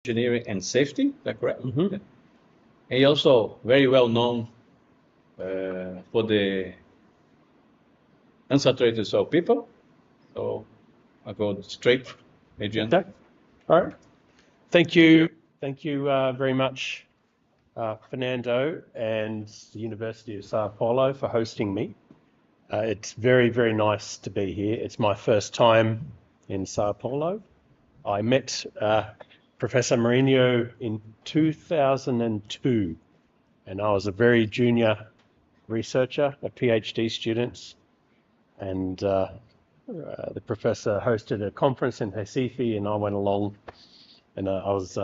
engineering and safety. Is that correct? Mm-hmm. Yeah. And he also very well known for the unsaturated soil people. So I go straight, Adrian. Okay. All right. Thank you. Thank you very much, Fernando and the University of Sao Paulo for hosting me. It's very, very nice to be here. It's my first time in Sao Paulo. I met Professor Mourinho in 2002, and I was a very junior researcher, a PhD student, and the professor hosted a conference in Recife, and I went along, and I was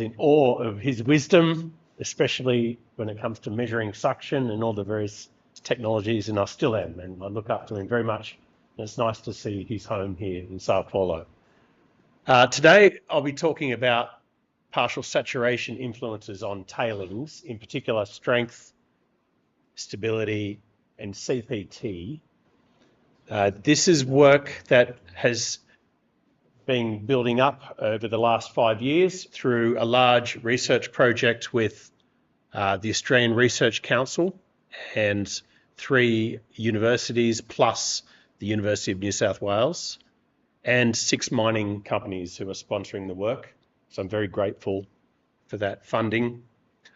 in awe of his wisdom, especially when it comes to measuring suction and all the various technologies, and I still am, and I look up to him very much. And it's nice to see his home here in Sao Paulo. Today, I'll be talking about partial saturation influences on tailings, in particular strength, stability, and CPT. This is work that has been building up over the last 5 years through a large research project with the Australian Research Council and 3 universities plus the University of New South Wales and 6 mining companies who are sponsoring the work. So I'm very grateful for that funding.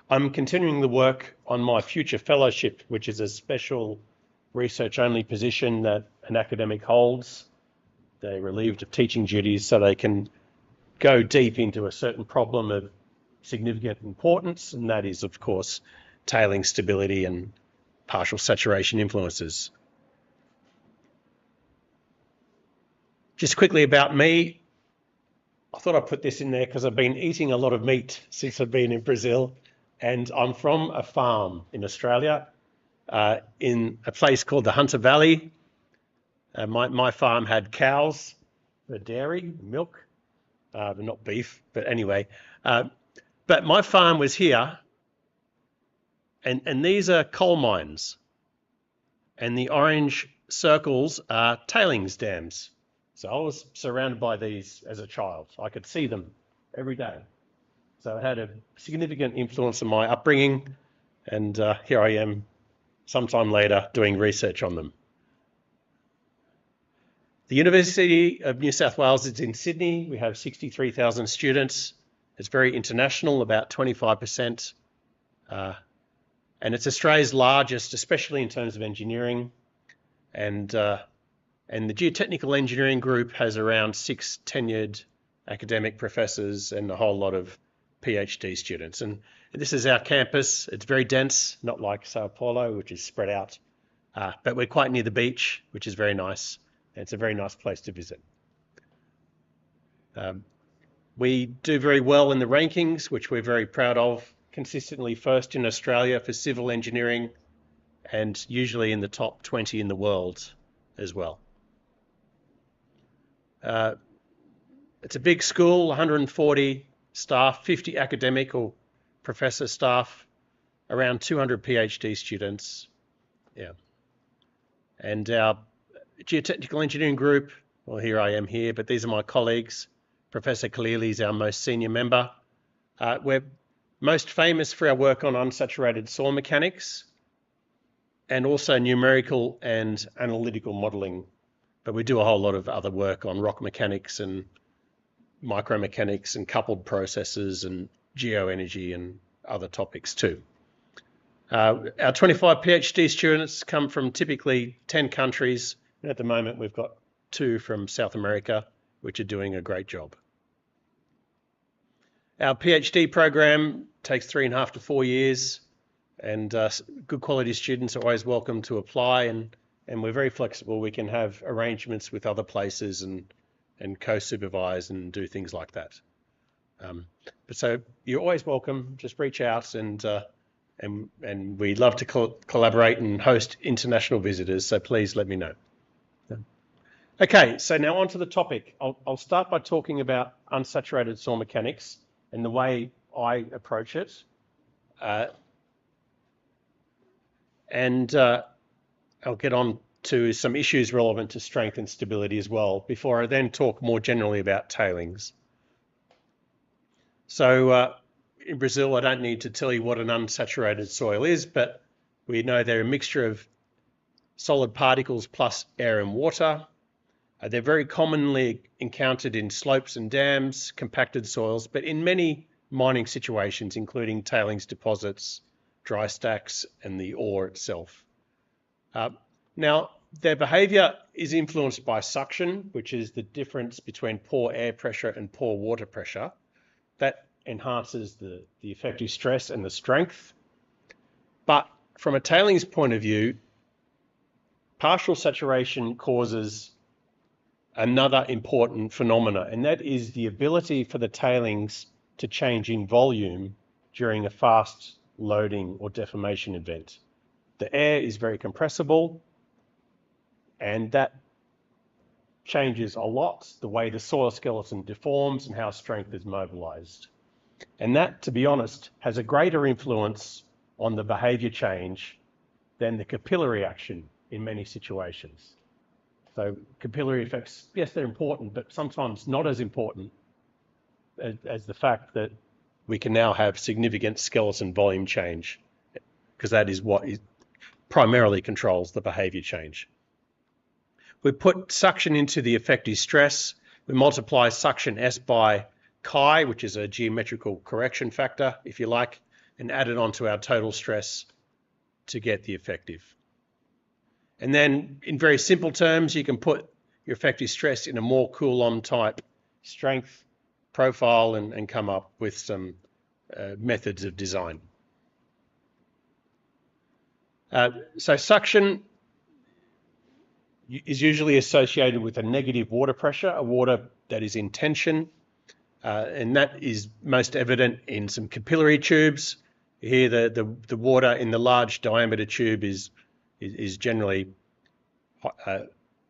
I'm continuing the work on my future fellowship, which is a special research-only position that an academic holds. They're relieved of teaching duties so they can go deep into a certain problem of significant importance, and that is, of course, tailing stability and partial saturation influences. Just quickly about me, I thought I'd put this in there because I've been eating a lot of meat since I've been in Brazil, and I'm from a farm in Australia, in a place called the Hunter Valley. My farm had cows for dairy, milk, but not beef, but anyway. But my farm was here, and these are coal mines, and the orange circles are tailings dams. So I was surrounded by these as a child. I could see them every day. So it had a significant influence on my upbringing, and here I am sometime later doing research on them. The University of New South Wales is in Sydney. We have 63,000 students. It's very international, about 25%. And it's Australia's largest, especially in terms of engineering. And the Geotechnical Engineering Group has around 6 tenured academic professors and a whole lot of PhD students. And this is our campus. It's very dense, not like Sao Paulo, which is spread out. But we're quite near the beach, which is very nice. And it's a very nice place to visit. We do very well in the rankings, which we're very proud of. Consistently first in Australia for civil engineering, and usually in the top 20 in the world as well. It's a big school, 140 staff, 50 academic or professor staff, around 200 PhD students. Yeah. And our Geotechnical Engineering Group, well, here I am here, but these are my colleagues. Professor Kalili is our most senior member. We're most famous for our work on unsaturated soil mechanics and also numerical and analytical modelling. But we do a whole lot of other work on rock mechanics and micromechanics and coupled processes and geoenergy and other topics too. Our 25 PhD students come from typically 10 countries. And at the moment, we've got 2 from South America, which are doing a great job. Our PhD program takes 3.5 to 4 years, and good quality students are always welcome to apply, and we're very flexible. We can have arrangements with other places and co-supervise and do things like that. But so you're always welcome. Just reach out, and we love to collaborate and host international visitors. So please let me know. Okay, so now on to the topic. I'll start by talking about unsaturated soil mechanics and the way I approach it. And I'll get on to some issues relevant to strength and stability as well, before I then talk more generally about tailings. So in Brazil, I don't need to tell you what an unsaturated soil is, but we know they're a mixture of solid particles plus air and water. They're very commonly encountered in slopes and dams, compacted soils, but in many mining situations, including tailings deposits, dry stacks, and the ore itself. Now, their behavior is influenced by suction, which is the difference between poor air pressure and poor water pressure. That enhances the effective stress and the strength. But from a tailings point of view, partial saturation causes another important phenomena, and that is the ability for the tailings to change in volume during a fast loading or deformation event. The air is very compressible, and that changes a lot the way the soil skeleton deforms and how strength is mobilized. And that, to be honest, has a greater influence on the behavior change than the capillary action in many situations. So capillary effects, yes, they're important, but sometimes not as important as the fact that we can now have significant skeleton volume change, because that is what primarily controls the behavior change. We put suction into the effective stress. We multiply suction S by chi, which is a geometrical correction factor, if you like, and add it onto our total stress to get the effective. And then in very simple terms, you can put your effective stress in a more Coulomb type strength profile and come up with some methods of design. So suction is usually associated with a negative water pressure, a water that is in tension, and that is most evident in some capillary tubes. Here the water in the large diameter tube is generally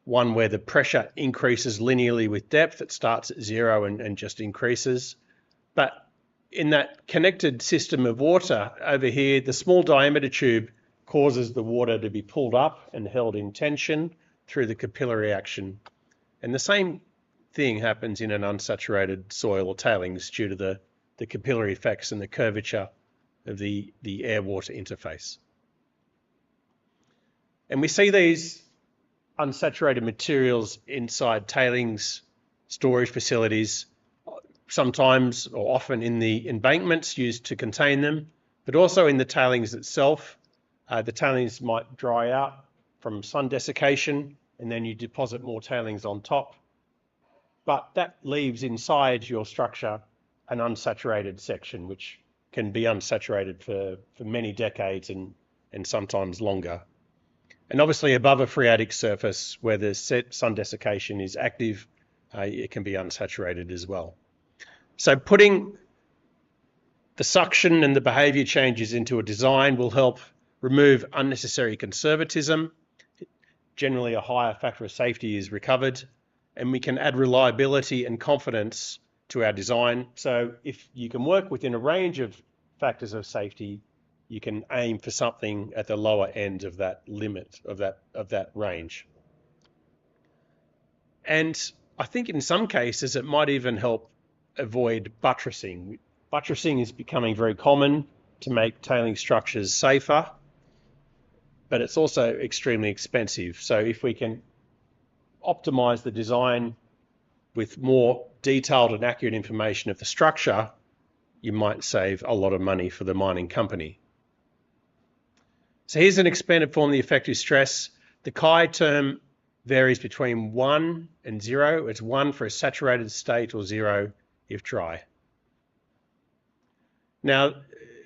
one where the pressure increases linearly with depth. It starts at zero and just increases. But in that connected system of water over here, the small diameter tube causes the water to be pulled up and held in tension through the capillary action. And the same thing happens in an unsaturated soil or tailings due to the capillary effects and the curvature of the air-water interface. And we see these unsaturated materials inside tailings storage facilities, sometimes or often in the embankments used to contain them, but also in the tailings itself. The tailings might dry out from sun desiccation, and then you deposit more tailings on top. But that leaves inside your structure an unsaturated section, which can be unsaturated for many decades and sometimes longer. And obviously above a phreatic surface where the sun desiccation is active, it can be unsaturated as well. So putting the suction and the behavior changes into a design will help remove unnecessary conservatism. Generally, a higher factor of safety is recovered, and we can add reliability and confidence to our design. So if you can work within a range of factors of safety, you can aim for something at the lower end of that limit, of that range. And I think in some cases it might even help avoid buttressing. Buttressing is becoming very common to make tailing structures safer, but it's also extremely expensive. So if we can optimize the design with more detailed and accurate information of the structure, you might save a lot of money for the mining company. So here's an expanded form of the effective stress. The chi term varies between 1 and 0. It's 1 for a saturated state or 0 if dry. Now,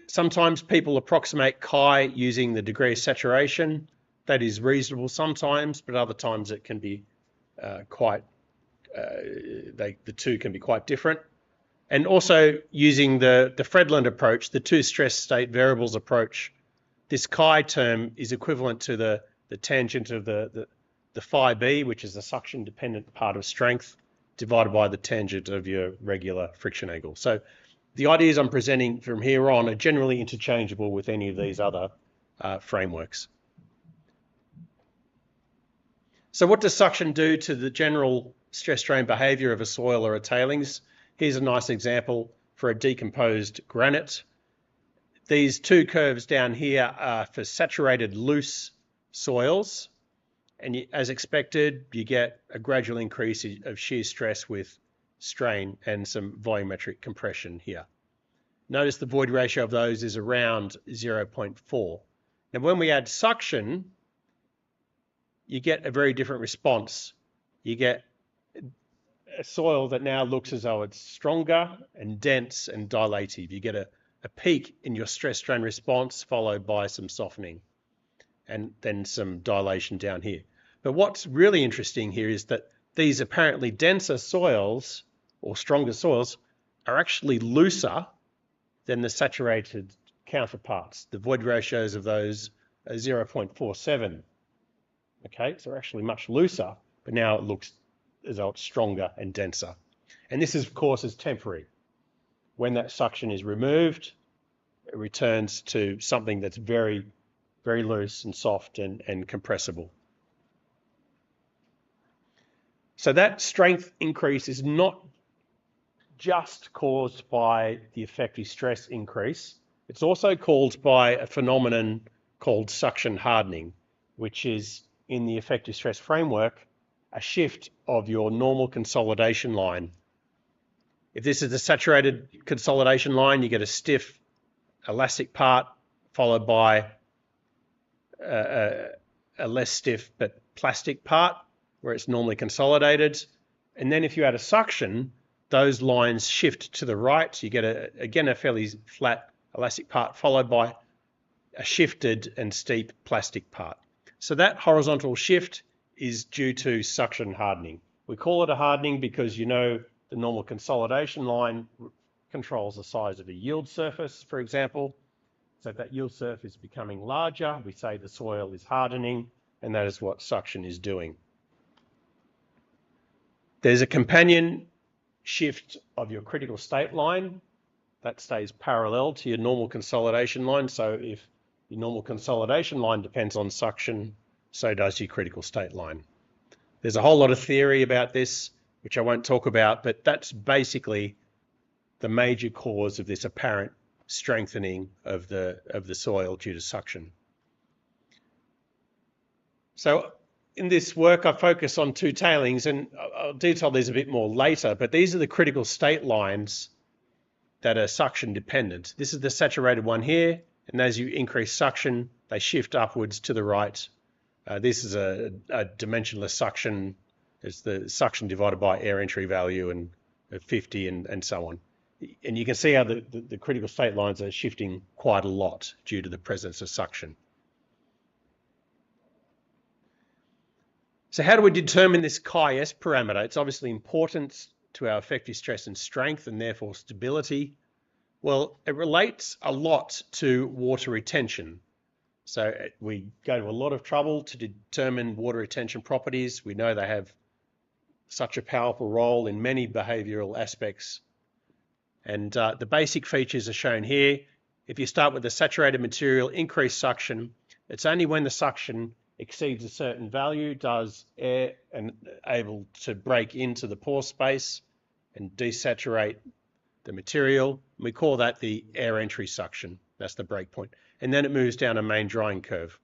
sometimes people approximate chi using the degree of saturation. That is reasonable sometimes, but other times it can be the two can be quite different. And also using the Fredland approach, the two stress state variables approach, this chi term is equivalent to the tangent of the phi b, which is the suction dependent part of strength, divided by the tangent of your regular friction angle. So the ideas I'm presenting from here on are generally interchangeable with any of these other frameworks. So what does suction do to the general stress strain behavior of a soil or a tailings? Here's a nice example for a decomposed granite. These two curves down here are for saturated loose soils, and as expected, you get a gradual increase of shear stress with strain and some volumetric compression here. Notice the void ratio of those is around 0.4. Now, when we add suction, you get a very different response. You get a soil that now looks as though it's stronger and dense and dilative. You get a peak in your stress strain response followed by some softening and then some dilation down here. But what's really interesting here is that these apparently denser soils or stronger soils are actually looser than the saturated counterparts. The void ratios of those are 0.47. Okay, so they're actually much looser, but now it looks as though it's stronger and denser. And this, of course, is temporary. When that suction is removed, it returns to something that's very, very loose and soft and compressible. So that strength increase is not just caused by the effective stress increase. It's also caused by a phenomenon called suction hardening, which is in the effective stress framework, a shift of your normal consolidation line. If this is the saturated consolidation line, you get a stiff elastic part followed by a less stiff but plastic part where it's normally consolidated. And then if you add a suction, those lines shift to the right. You get, again, a fairly flat elastic part followed by a shifted and steep plastic part. So that horizontal shift is due to suction hardening. We call it a hardening because you know the normal consolidation line controls the size of a yield surface, for example. So if that yield surface is becoming larger, we say the soil is hardening, and that is what suction is doing. There's a companion shift of your critical state line that stays parallel to your normal consolidation line. So if your normal consolidation line depends on suction, so does your critical state line. There's a whole lot of theory about this, which I won't talk about, but that's basically the major cause of this apparent strengthening of the soil due to suction. So in this work, I focus on two tailings, and I'll detail these a bit more later, but these are the critical state lines that are suction dependent. This is the saturated one here, and as you increase suction, they shift upwards to the right. This is a dimensionless suction. It's the suction divided by air entry value and 50 and so on. And you can see how the critical state lines are shifting quite a lot due to the presence of suction. So how do we determine this chi-S parameter? It's obviously important to our effective stress and strength and therefore stability. Well, it relates a lot to water retention. So we go to a lot of trouble to determine water retention properties. We know they have such a powerful role in many behavioral aspects. And the basic features are shown here. If you start with a saturated material, increase suction. It's only when the suction exceeds a certain value does air and able to break into the pore space and desaturate the material. We call that the air entry suction. That's the break point. And then it moves down a main drying curve.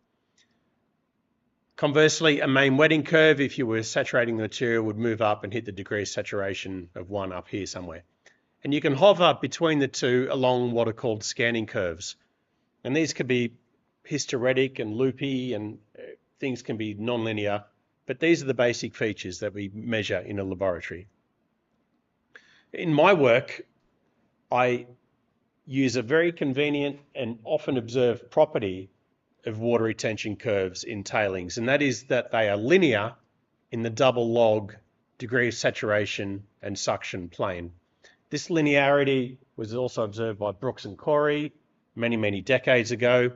Conversely, a main wetting curve, if you were saturating the material, would move up and hit the degree of saturation of 1 up here somewhere. And you can hover between the two along what are called scanning curves. And these could be hysteretic and loopy, and things can be nonlinear, but these are the basic features that we measure in a laboratory. In my work, I use a very convenient and often observed property of water retention curves in tailings, and that is that they are linear in the double log degree of saturation and suction plane. This linearity was also observed by Brooks and Corey many, many decades ago,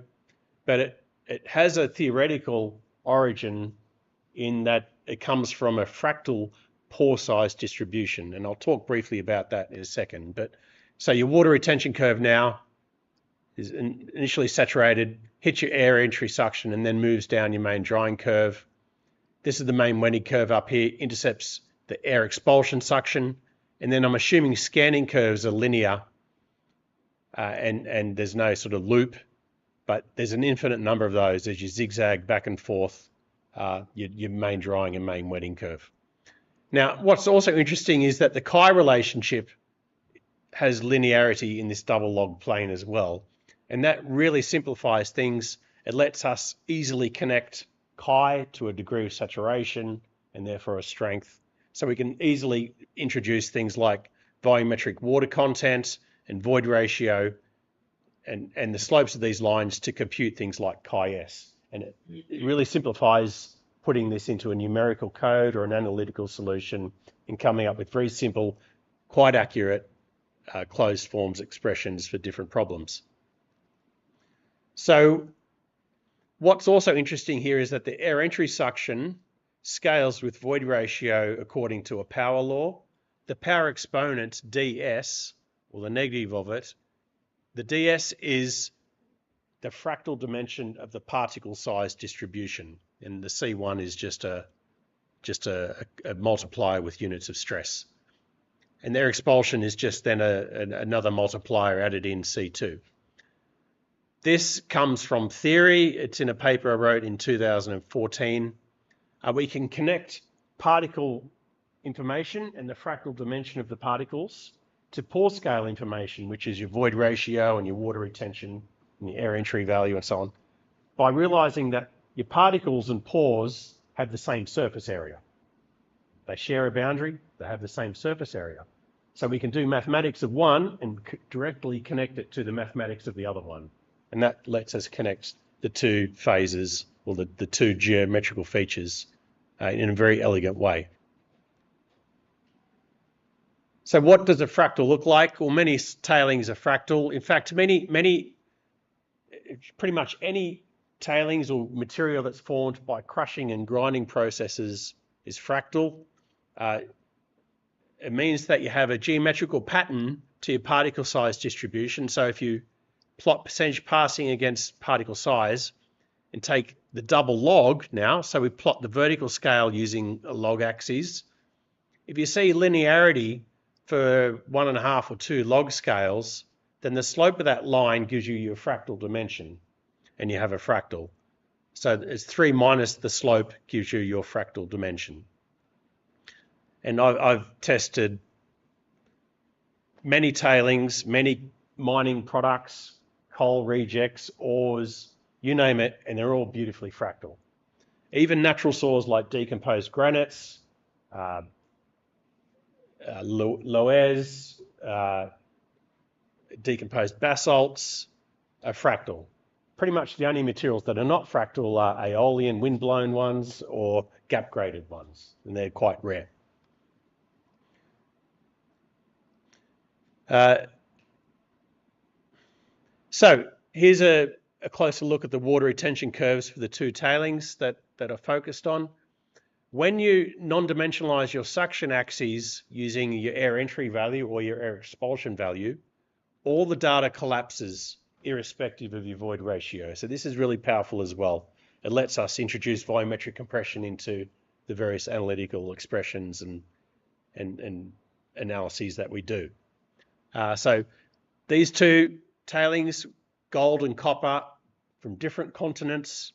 but it has a theoretical origin in that it comes from a fractal pore size distribution, and I'll talk briefly about that in a second. But so your water retention curve now is initially saturated, hits your air entry suction, and then moves down your main drying curve. This is the main wetting curve up here, intercepts the air expulsion suction, and then I'm assuming scanning curves are linear and there's no sort of loop, but there's an infinite number of those as you zigzag back and forth your main drying and main wetting curve. Now, what's also interesting is that the chi relationship has linearity in this double log plane as well, and that really simplifies things. It lets us easily connect chi to a degree of saturation and therefore a strength. So we can easily introduce things like volumetric water content and void ratio and the slopes of these lines to compute things like chi-s. And it really simplifies putting this into a numerical code or an analytical solution and coming up with very simple, quite accurate closed forms expressions for different problems. So what's also interesting here is that the air entry suction scales with void ratio according to a power law. The power exponent ds, or the negative of it, the ds is the fractal dimension of the particle size distribution, and the C1 is just a multiplier with units of stress. And their expulsion is just then another multiplier added in C2. This comes from theory. It's in a paper I wrote in 2014. We can connect particle information and the fractal dimension of the particles to pore scale information, which is your void ratio and your water retention and your air entry value and so on, by realizing that your particles and pores have the same surface area. They share a boundary, they have the same surface area. So we can do mathematics of one and directly connect it to the mathematics of the other one. And that lets us connect the two phases, or the two geometrical features in a very elegant way. So what does a fractal look like? Well, many tailings are fractal. In fact, pretty much any tailings or material that's formed by crushing and grinding processes is fractal. It means that you have a geometrical pattern to your particle size distribution. So if you plot percentage passing against particle size and take the double log now, so we plot the vertical scale using a log axis. If you see linearity for 1.5 or 2 log scales, then the slope of that line gives you your fractal dimension, and you have a fractal. So it's 3 minus the slope gives you your fractal dimension. And I've tested many tailings, many mining products, coal rejects, ores, you name it, and they're all beautifully fractal. Even natural soils like decomposed granites, loess, decomposed basalts are fractal. Pretty much the only materials that are not fractal are aeolian, wind-blown ones, or gap-graded ones, and they're quite rare. So here's a closer look at the water retention curves for the two tailings that are focused on. When you non-dimensionalize your suction axes using your air entry value or your air expulsion value, all the data collapses irrespective of your void ratio. So this is really powerful as well. It lets us introduce volumetric compression into the various analytical expressions and analyses that we do. So these two tailings, gold and copper, from different continents,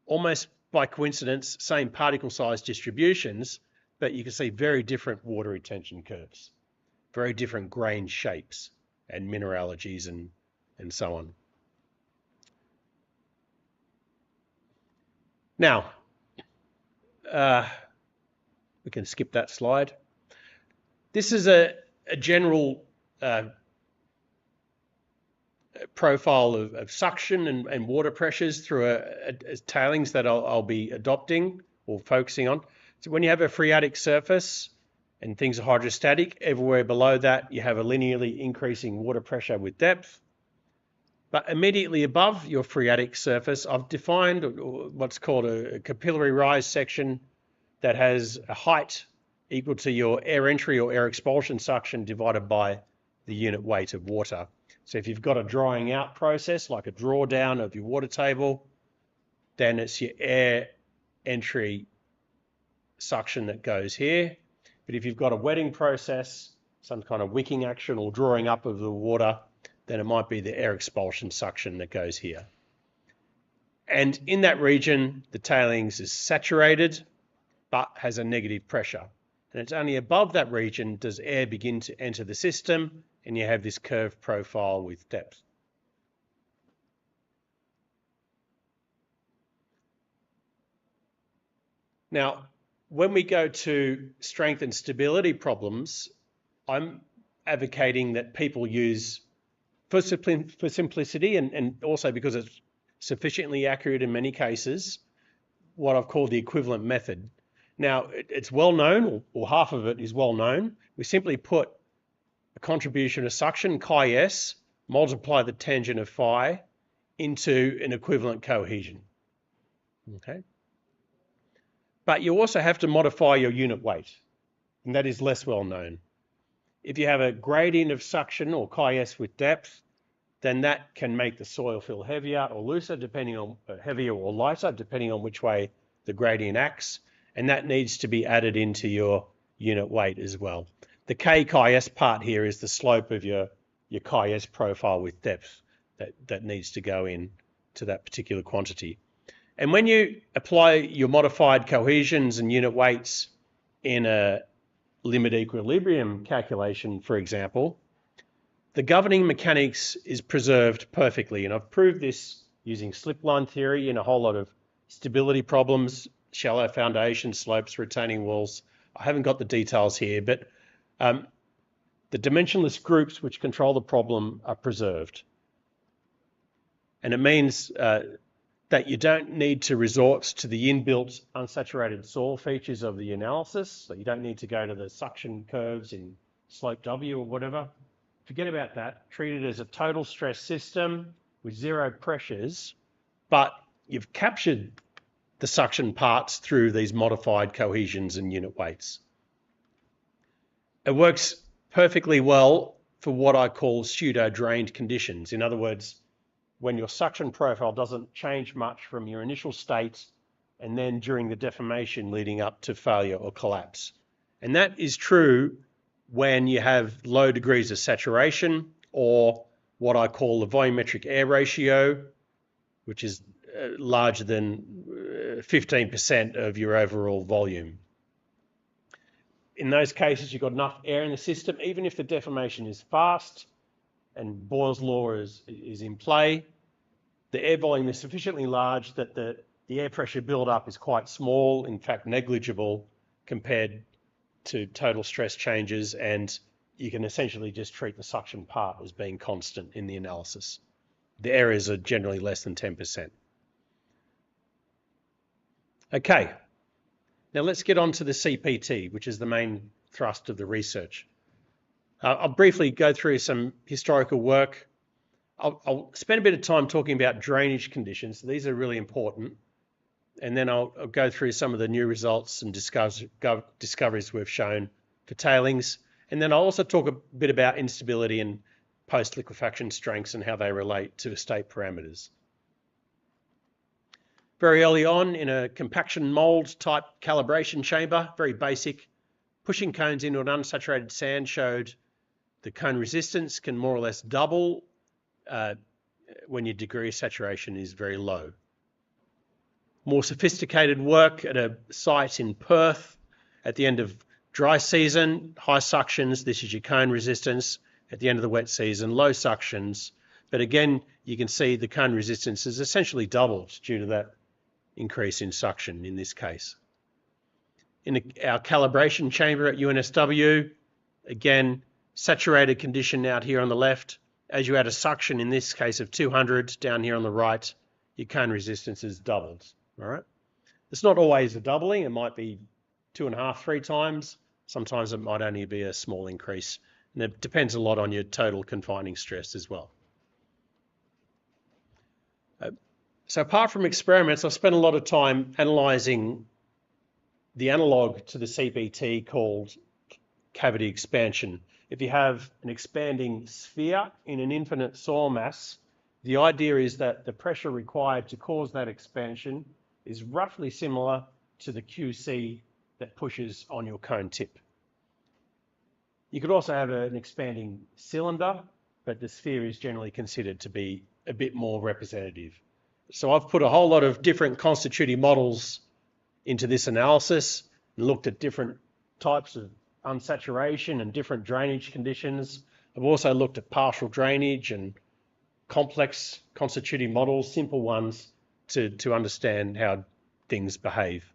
almost by coincidence, same particle size distributions, but you can see very different water retention curves, very different grain shapes and mineralogies and so on. Now, we can skip that slide. This is a general profile of suction and water pressures through a tailings that I'll be adopting or focusing on. So when you have a phreatic surface and things are hydrostatic, everywhere below that you have a linearly increasing water pressure with depth. But immediately above your phreatic surface, I've defined what's called a capillary rise section that has a height equal to your air entry or air expulsion suction divided by the unit weight of water. So if you've got a drying out process, like a drawdown of your water table, then it's your air entry suction that goes here. But if you've got a wetting process, some kind of wicking action or drawing up of the water, then it might be the air expulsion suction that goes here. And in that region, the tailings is saturated, but has a negative pressure. And it's only above that region does air begin to enter the system, and you have this curved profile with depth. Now, when we go to strength and stability problems, I'm advocating that people use, for simplicity and also because it's sufficiently accurate in many cases, what I've called the equivalent method. Now, it's well known, or half of it is well known. We simply put a contribution of suction, chi-s, multiply the tangent of phi into an equivalent cohesion. Okay. But you also have to modify your unit weight, and that is less well known. If you have a gradient of suction or chi-s with depth, then that can make the soil feel heavier or looser, depending on heavier or lighter, depending on which way the gradient acts, and that needs to be added into your unit weight as well. The k chi-s part here is the slope of your chi-s profile with depth that needs to go in to that particular quantity. And when you apply your modified cohesions and unit weights in a limit equilibrium calculation, for example, the governing mechanics is preserved perfectly. And I've proved this using slipline theory in a whole lot of stability problems, shallow foundation slopes, retaining walls. I haven't got the details here, but the dimensionless groups which control the problem are preserved. And it means that you don't need to resort to the inbuilt unsaturated soil features of the analysis. So you don't need to go to the suction curves in slope W or whatever. Forget about that. Treat it as a total stress system with zero pressures, but you've captured the suction parts through these modified cohesions and unit weights. It works perfectly well for what I call pseudo-drained conditions. In other words, when your suction profile doesn't change much from your initial state and then during the deformation leading up to failure or collapse. And that is true when you have low degrees of saturation, or what I call the volumetric air ratio, which is larger than 15% of your overall volume. In those cases, you've got enough air in the system, even if the deformation is fast and Boyle's law is in play, the air volume is sufficiently large that the air pressure build-up is quite small, in fact negligible compared to total stress changes, and you can essentially just treat the suction part as being constant in the analysis. The errors are generally less than 10%. Okay, now let's get on to the CPT, which is the main thrust of the research. I'll briefly go through some historical work. I'll spend a bit of time talking about drainage conditions. These are really important. And then I'll go through some of the new results and discoveries we've shown for tailings. And then I'll also talk a bit about instability and post-liquefaction strengths and how they relate to estate parameters. Very early on, in a compaction mold type calibration chamber, very basic, pushing cones into an unsaturated sand showed the cone resistance can more or less double when your degree of saturation is very low. More sophisticated work at a site in Perth at the end of dry season, high suctions, this is your cone resistance. At the end of the wet season, low suctions. But again, you can see the cone resistance is essentially doubled due to that increase in suction in this case. In our calibration chamber at UNSW, again, saturated condition out here on the left. As you add a suction, in this case of 200, down here on the right, your cone resistance is doubled. All right. It's not always a doubling. It might be 2.5, 3 times. Sometimes it might only be a small increase. And it depends a lot on your total confining stress as well. So apart from experiments, I've spent a lot of time analysing the analogue to the CPT called cavity expansion. If you have an expanding sphere in an infinite soil mass, the idea is that the pressure required to cause that expansion is roughly similar to the QC that pushes on your cone tip. You could also have an expanding cylinder, but the sphere is generally considered to be a bit more representative. So I've put a whole lot of different constitutive models into this analysis and looked at different types of unsaturation and different drainage conditions. I've also looked at partial drainage and complex constitutive models, simple ones to understand how things behave.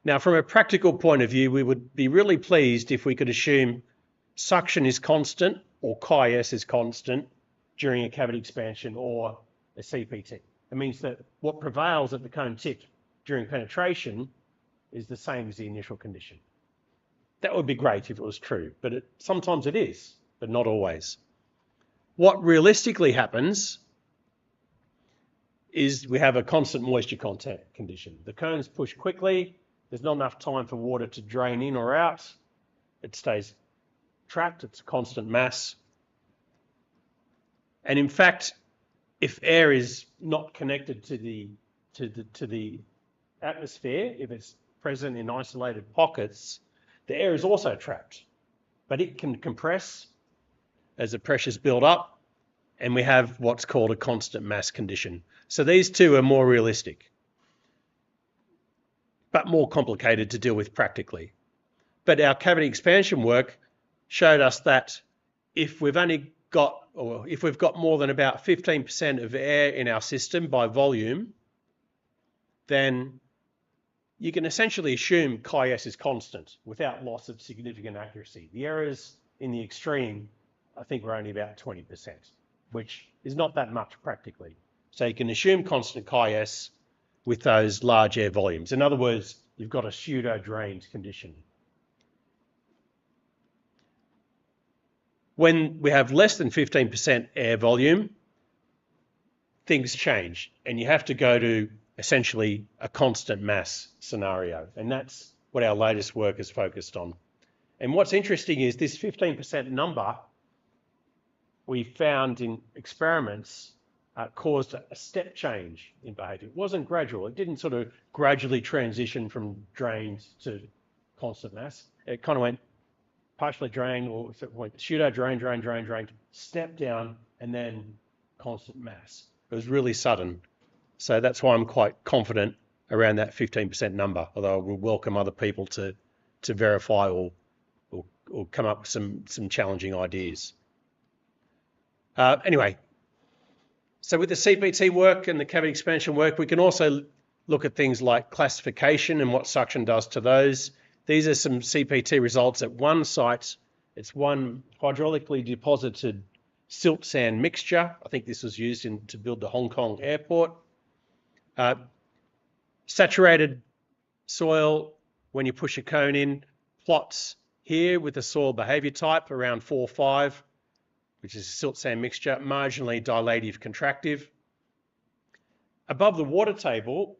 Now, from a practical point of view, we would be really pleased if we could assume suction is constant or chi-s is constant during a cavity expansion or a CPT. It means that what prevails at the cone tip during penetration is the same as the initial condition. That would be great if it was true, but sometimes it is, but not always. What realistically happens is we have a constant moisture contact condition. The cones push quickly, there's not enough time for water to drain in or out. It stays trapped, it's a constant mass. And in fact, if air is not connected to the atmosphere, if it's present in isolated pockets, the air is also trapped, but it can compress as the pressures build up, and we have what's called a constant mass condition. So these two are more realistic, but more complicated to deal with practically. But our cavity expansion work showed us that if we've got more than about 15% of air in our system by volume, then you can essentially assume chi-s is constant without loss of significant accuracy. The errors in the extreme, I think, were only about 20%, which is not that much practically. So you can assume constant chi-s with those large air volumes. In other words, you've got a pseudo-drained condition. When we have less than 15% air volume, things change, and you have to go to essentially a constant mass scenario. And that's what our latest work is focused on. And what's interesting is this 15% number we found in experiments caused a step change in behavior. It wasn't gradual. It didn't sort of gradually transition from drained to constant mass. It kind of went partially drained, or went pseudo drain, step down, and then constant mass. It was really sudden. So that's why I'm quite confident around that 15% number, although I will welcome other people to verify or come up with some challenging ideas. Anyway, so with the CPT work and the cavity expansion work, we can also look at things like classification and what suction does to those. These are some CPT results at one site. It's one hydraulically deposited silt sand mixture. I think this was used to build the Hong Kong airport. Saturated soil, when you push a cone in, plots here with the soil behavior type around 4-5, which is a silt sand mixture, marginally dilative contractive. Above the water table,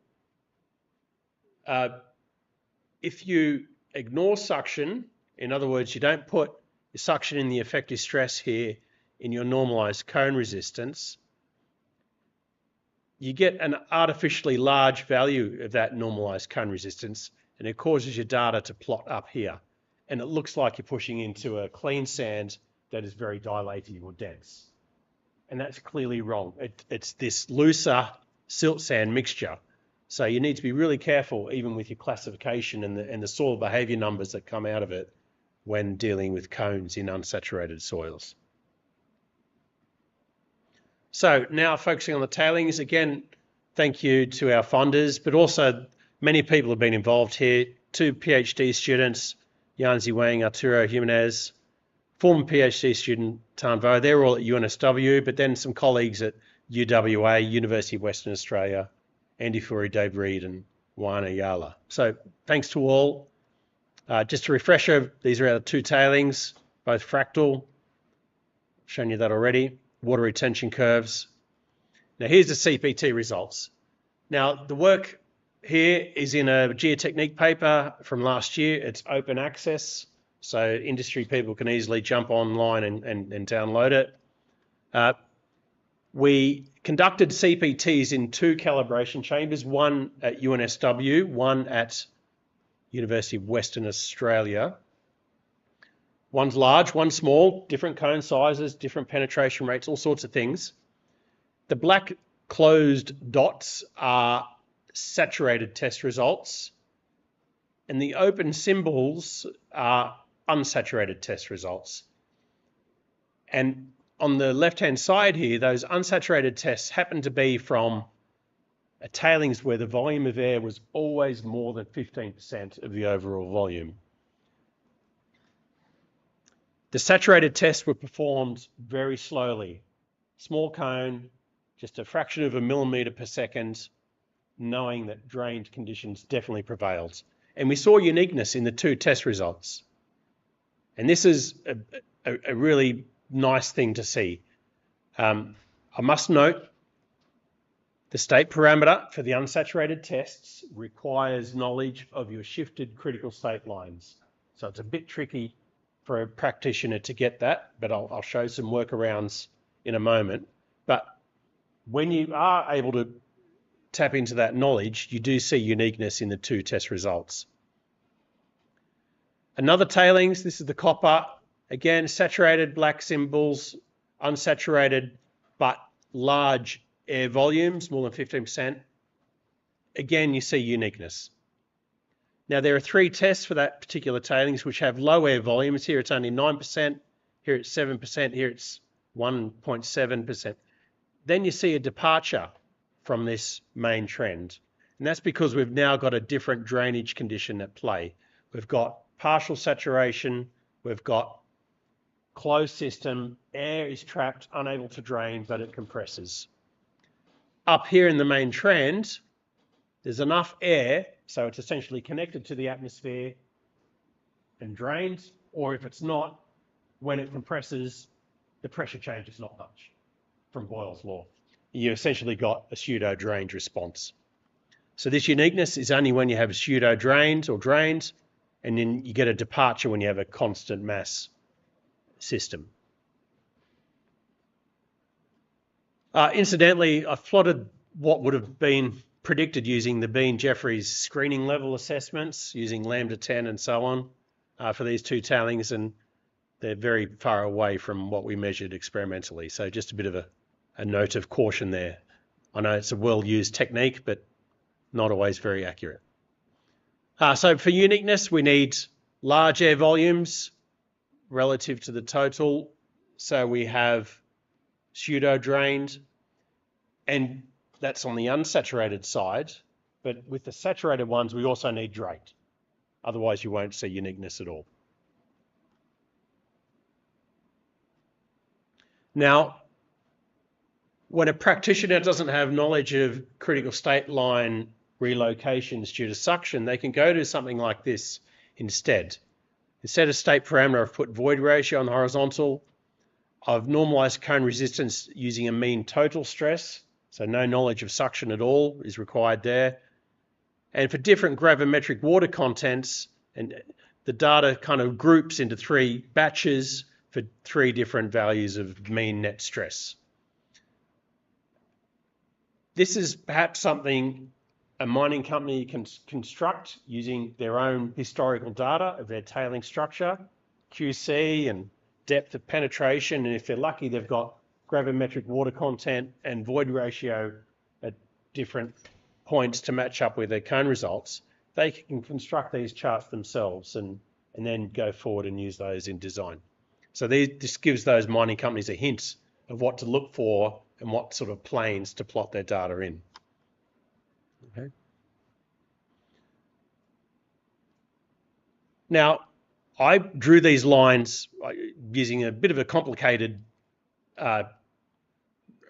if you ignore suction, in other words, you don't put your suction in the effective stress here in your normalized cone resistance, you get an artificially large value of that normalized cone resistance, and it causes your data to plot up here. And it looks like you're pushing into a clean sand that is very dilative or dense. And that's clearly wrong. It's this looser silt sand mixture. So you need to be really careful even with your classification and the soil behavior numbers that come out of it when dealing with cones in unsaturated soils. So now focusing on the tailings, again, thank you to our funders, but also many people have been involved here. 2 PhD students, Yanzi Wang, Arturo Jimenez, former PhD student Tan Vo, they're all at UNSW, but then some colleagues at UWA, University of Western Australia, Andy Fourie, Dave Reed, and Wana Yala. So thanks to all. Just a refresher, these are our 2 tailings, both fractal. I've shown you that already. Water retention curves. Now here's the CPT results. Now the work here is in a Geotecnia paper from last year. It's open access, so industry people can easily jump online and download it. We conducted CPTs in 2 calibration chambers, one at UNSW, one at University of Western Australia. One's large, one's small, different cone sizes, different penetration rates, all sorts of things. The black closed dots are saturated test results, and the open symbols are unsaturated test results. And on the left-hand side here, those unsaturated tests happen to be from a tailings where the volume of air was always more than 15% of the overall volume. The saturated tests were performed very slowly. Small cone, just a fraction of a millimetre per second, knowing that drained conditions definitely prevailed. And we saw uniqueness in the two test results. And this is a really nice thing to see. I must note, the state parameter for the unsaturated tests requires knowledge of your shifted critical state lines. So it's a bit tricky for a practitioner to get that, but I'll show some workarounds in a moment. But when you are able to tap into that knowledge, you do see uniqueness in the two test results. Another tailings, this is the copper. Again, saturated black symbols, unsaturated but large air volumes, more than 15%. Again, you see uniqueness. Now, there are three tests for that particular tailings which have low air volumes. Here it's only 9%, here it's 7%, here it's 1.7%. Then you see a departure from this main trend. And that's because we've now got a different drainage condition at play. We've got partial saturation, we've got closed system, air is trapped, unable to drain, but it compresses. Up here in the main trend, there's enough air, so it's essentially connected to the atmosphere and drains, or if it's not, when it compresses, the pressure changes not much from Boyle's law. You essentially got a pseudo-drained response. So this uniqueness is only when you have pseudo-drains or drains, and then you get a departure when you have a constant mass system. Incidentally, I plotted what would have been predicted using the Bean-Jeffries screening level assessments, using lambda 10 and so on for these two tailings, and they're very far away from what we measured experimentally. So just a bit of a note of caution there. I know it's a well-used technique, but not always very accurate. So for uniqueness, we need large air volumes relative to the total. So we have pseudo-drained, and that's on the unsaturated side. But with the saturated ones, we also need drained. Otherwise, you won't see uniqueness at all. Now, when a practitioner doesn't have knowledge of critical state line relocations due to suction, they can go to something like this instead. Instead of state parameter, I've put void ratio on the horizontal. I've normalized cone resistance using a mean total stress, so no knowledge of suction at all is required there. And for different gravimetric water contents, and the data kind of groups into three batches for three different values of mean net stress. This is perhaps something a mining company can construct using their own historical data of their tailing structure, QC and depth of penetration, and if they're lucky, they've got gravimetric water content and void ratio at different points to match up with their cone results. They can construct these charts themselves and then go forward and use those in design. So this gives those mining companies a hint of what to look for and what sort of planes to plot their data in. Okay. Now, I drew these lines using a bit of a complicated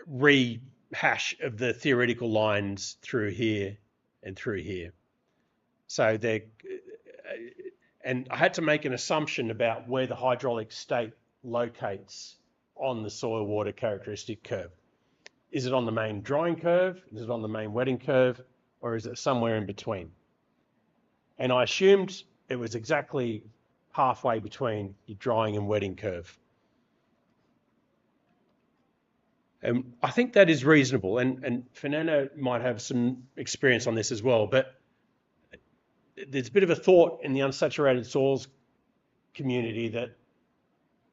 rehash of the theoretical lines through here and through here. So and I had to make an assumption about where the hydraulic state locates on the soil water characteristic curve. Is it on the main drying curve? Is it on the main wetting curve? Or is it somewhere in between? And I assumed it was exactly halfway between your drying and wetting curve. And I think that is reasonable. And Fernando might have some experience on this as well, but there's a bit of a thought in the unsaturated soils community that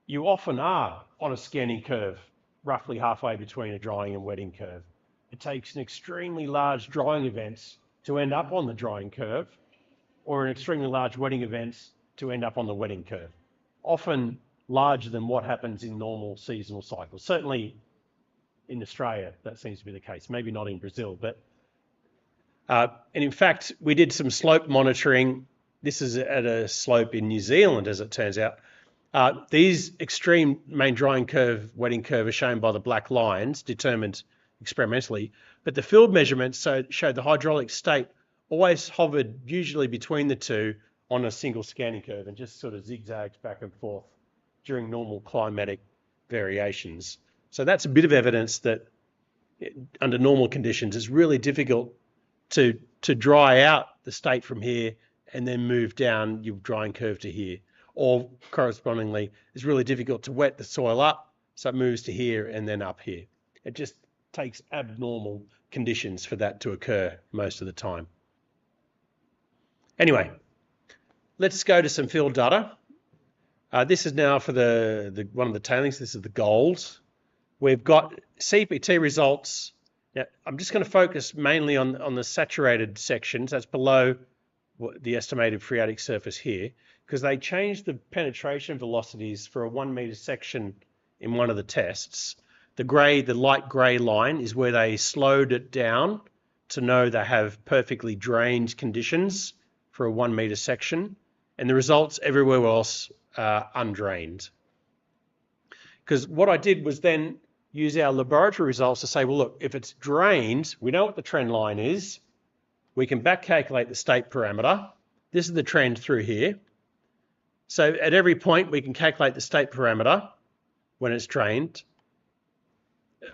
you often are on a scanning curve, roughly halfway between a drying and wetting curve. It takes an extremely large drying event to end up on the drying curve, or an extremely large wetting event to end up on the wetting curve. Often larger than what happens in normal seasonal cycles. Certainly in Australia, that seems to be the case. Maybe not in Brazil, but and in fact, we did some slope monitoring. This is at a slope in New Zealand, as it turns out. These extreme main drying curve, wetting curve are shown by the black lines, determined experimentally, but the field measurements showed the hydraulic state always hovered usually between the two on a single scanning curve and just sort of zigzagged back and forth during normal climatic variations. So that's a bit of evidence that under normal conditions, it's really difficult to dry out the state from here and then move down your drying curve to here. Or correspondingly, it's really difficult to wet the soil up, so it moves to here and then up here. It just takes abnormal conditions for that to occur most of the time. Anyway, let's go to some field data. This is now for the one of the tailings. This is the gold. We've got CPT results. Now, I'm just going to focus mainly on the saturated sections. That's below the estimated phreatic surface here, because they changed the penetration velocities for a 1 meter section in one of the tests. The light grey line is where they slowed it down to know they have perfectly drained conditions for a 1 meter section, and the results everywhere else are undrained. Because what I did was then use our laboratory results to say, well, look, if it's drained, we know what the trend line is. We can back calculate the state parameter. This is the trend through here. So at every point, we can calculate the state parameter when it's drained.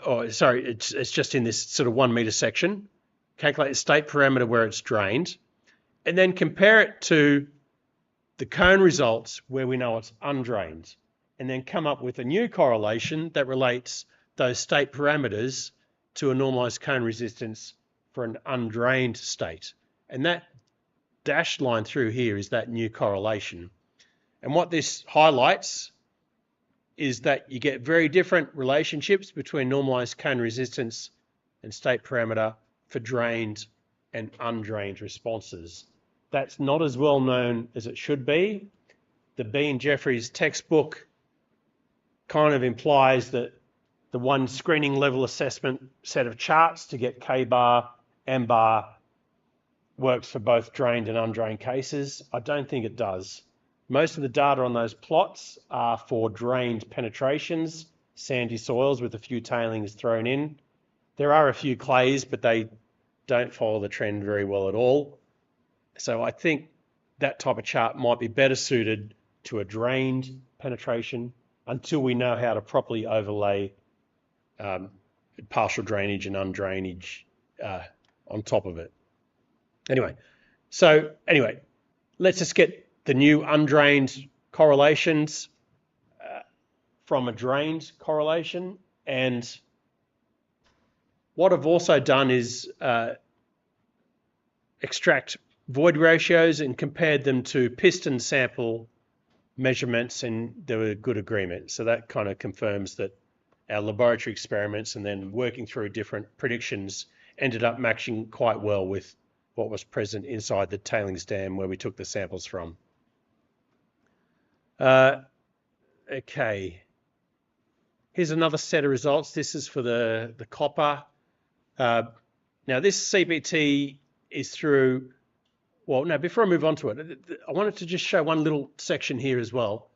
Oh, sorry, it's just in this sort of 1 meter section. Calculate the state parameter where it's drained, and then compare it to the cone results where we know it's undrained, and then come up with a new correlation that relates those state parameters to a normalized cone resistance for an undrained state. And that dashed line through here is that new correlation. And what this highlights is that you get very different relationships between normalized cone resistance and state parameter for drained and undrained responses. That's not as well known as it should be. The Bean Jeffries textbook kind of implies that the one screening level assessment set of charts to get K-bar, M-bar works for both drained and undrained cases. I don't think it does. Most of the data on those plots are for drained penetrations, sandy soils with a few tailings thrown in. There are a few clays, but they don't follow the trend very well at all. So I think that type of chart might be better suited to a drained penetration until we know how to properly overlay partial drainage and undrainage on top of it. Anyway, let's just get the new undrained correlations from a drained correlation. And what I've also done is extract void ratios and compared them to piston sample measurements, and there were good agreement. So that kind of confirms that our laboratory experiments and then working through different predictions ended up matching quite well with what was present inside the tailings dam where we took the samples from. Okay, here's another set of results. This is for the copper. Now this CPT is through, well, no, before I move on to it, I wanted to just show one little section here as well.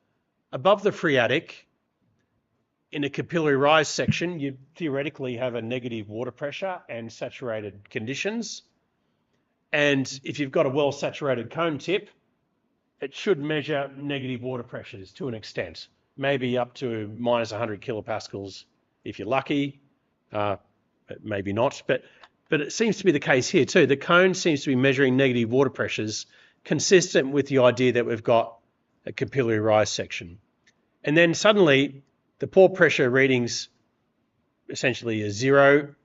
Above the phreatic, in a capillary rise section, you theoretically have a negative water pressure and saturated conditions. And if you've got a well-saturated cone tip, it should measure negative water pressures to an extent, maybe up to minus 100 kilopascals if you're lucky, maybe not. But it seems to be the case here too. The cone seems to be measuring negative water pressures consistent with the idea that we've got a capillary rise section. And then suddenly the pore pressure readings essentially are zero,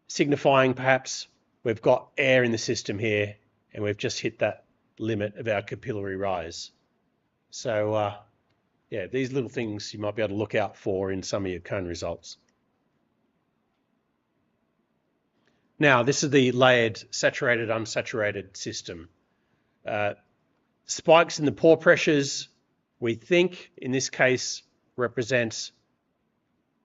signifying perhaps we've got air in the system here and we've just hit that limit of our capillary rise. So yeah, these little things you might be able to look out for in some of your cone results. Now, this is the layered saturated, unsaturated system. Spikes in the pore pressures, we think in this case represents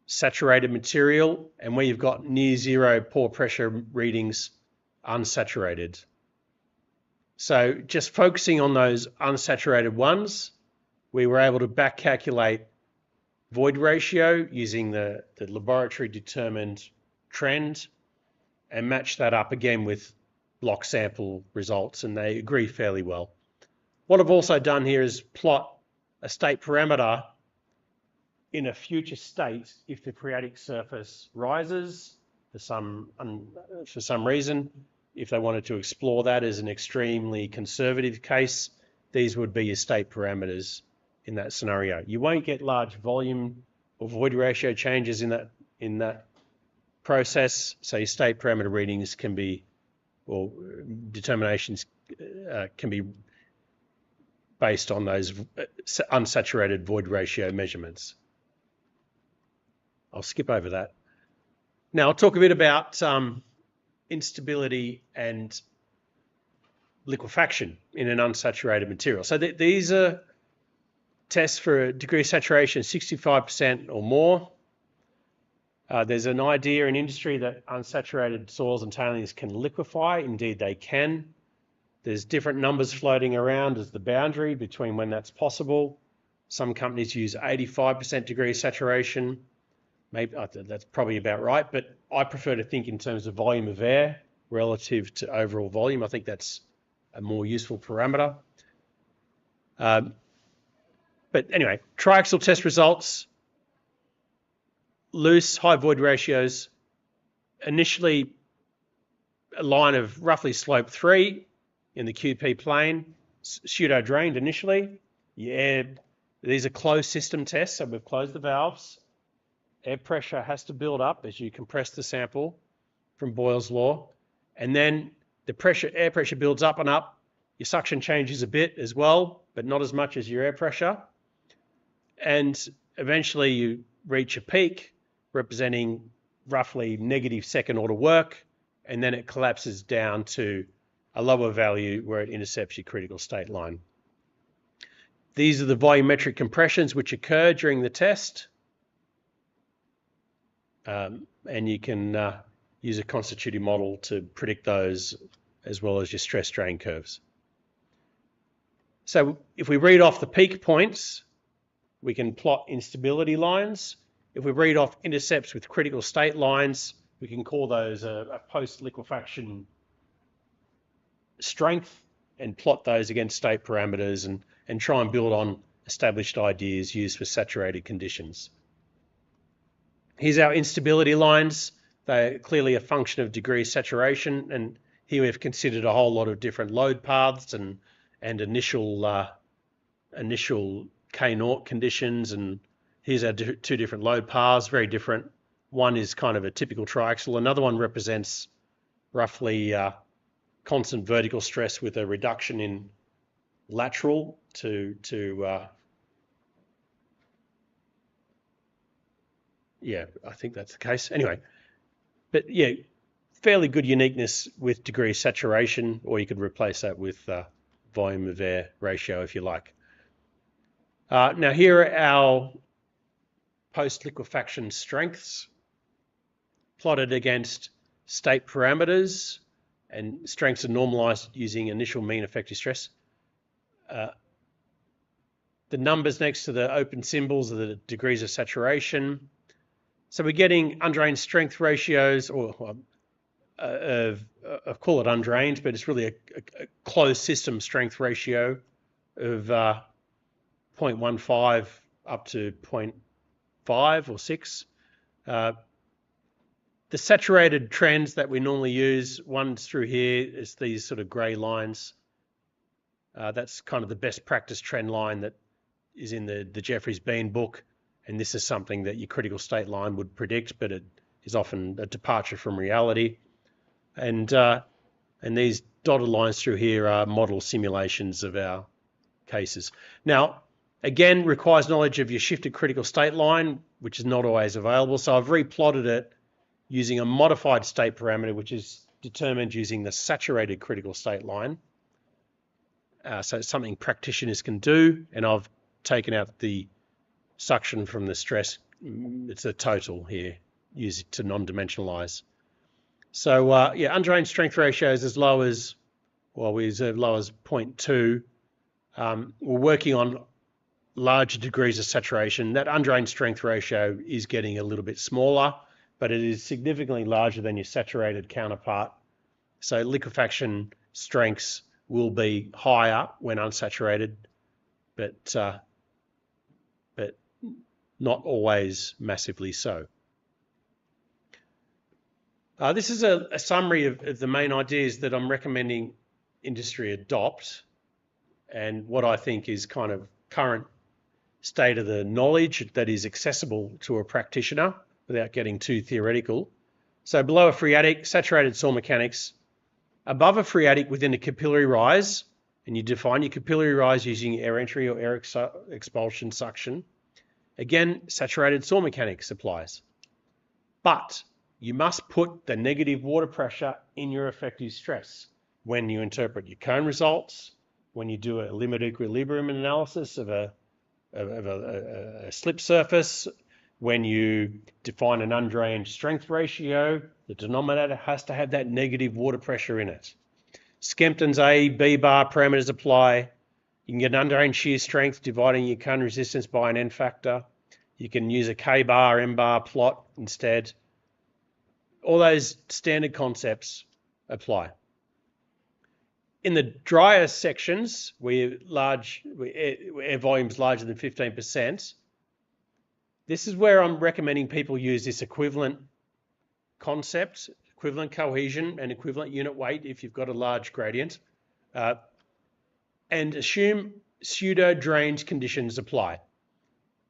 saturated material, and where you've got near zero pore pressure readings, unsaturated. So just focusing on those unsaturated ones, we were able to back calculate void ratio using the laboratory determined trend and match that up again with block sample results, and they agree fairly well. What I've also done here is plot a state parameter in a future state if the phreatic surface rises for some reason. If they wanted to explore that as an extremely conservative case, these would be your state parameters in that scenario. You won't get large volume or void ratio changes in that process, so your state parameter readings can be, or determinations can be based on those unsaturated void ratio measurements. I'll skip over that. Now I'll talk a bit about instability and liquefaction in an unsaturated material. So these are tests for a degree of saturation 65% or more. There's an idea in industry that unsaturated soils and tailings can liquefy. Indeed, they can. There's different numbers floating around as the boundary between when that's possible. Some companies use 85% degree of saturation. Maybe that's probably about right, but I prefer to think in terms of volume of air relative to overall volume. I think that's a more useful parameter. But anyway, triaxial test results, loose, high void ratios, initially a line of roughly slope 3 in the QP plane, pseudo-drained initially. These are closed system tests, so we've closed the valves. Air pressure has to build up as you compress the sample from Boyle's law, and then the air pressure builds up and up. Your suction changes a bit as well, but not as much as your air pressure. And eventually you reach a peak representing roughly negative second order work, and then it collapses down to a lower value where it intercepts your critical state line. These are the volumetric compressions which occur during the test. And you can use a constitutive model to predict those as well as your stress strain curves. So if we read off the peak points, we can plot instability lines. If we read off intercepts with critical state lines, we can call those a post-liquefaction strength and plot those against state parameters and try and build on established ideas used for saturated conditions. Here's our instability lines. They're clearly a function of degree of saturation, and here we've considered a whole lot of different load paths and initial K0 conditions, and here's our two different load paths, very different. One is kind of a typical triaxial, another one represents roughly constant vertical stress with a reduction in lateral yeah, I think that's the case. Anyway, but yeah, fairly good uniqueness with degree of saturation, or you could replace that with volume of air ratio if you like. Now here are our post-liquefaction strengths plotted against state parameters, and strengths are normalized using initial mean effective stress. The numbers next to the open symbols are the degrees of saturation. So we're getting undrained strength ratios, or I call it undrained, but it's really a closed system strength ratio of 0.15 up to 0.5 or 6. The saturated trends that we normally use, one's through here, is these sort of grey lines. That's kind of the best practice trend line that is in the Jeffries Bean book. And this is something that your critical state line would predict, but it is often a departure from reality. And these dotted lines through here are model simulations of our cases. Now, Again, requires knowledge of your shifted critical state line, which is not always available. So I've replotted it using a modified state parameter, which is determined using the saturated critical state line. So it's something practitioners can do, and I've taken out the suction from the stress. It's a total here, use it to non-dimensionalize. So yeah, undrained strength ratios as low as, well, we as low as 0.2. We're working on larger degrees of saturation. That undrained strength ratio is getting a little bit smaller, but it is significantly larger than your saturated counterpart. So liquefaction strengths will be higher when unsaturated, but not always massively so. This is a summary of the main ideas that I'm recommending industry adopt, and what I think is kind of current state of the knowledge that is accessible to a practitioner without getting too theoretical. So below a phreatic, saturated soil mechanics. Above a phreatic within a capillary rise, and you define your capillary rise using air entry or air expulsion suction. Again, saturated soil mechanics applies. But you must put the negative water pressure in your effective stress when you interpret your cone results, when you do a limit equilibrium analysis of a slip surface, when you define an undrained strength ratio, the denominator has to have that negative water pressure in it. Skempton's A, B bar parameters apply. You can get an undrained shear strength dividing your cone resistance by an N factor. You can use a K bar, M bar plot instead. All those standard concepts apply. In the drier sections, where air volume's larger than 15%, this is where I'm recommending people use this equivalent concept, equivalent cohesion and equivalent unit weight if you've got a large gradient, and assume pseudo-drained conditions apply.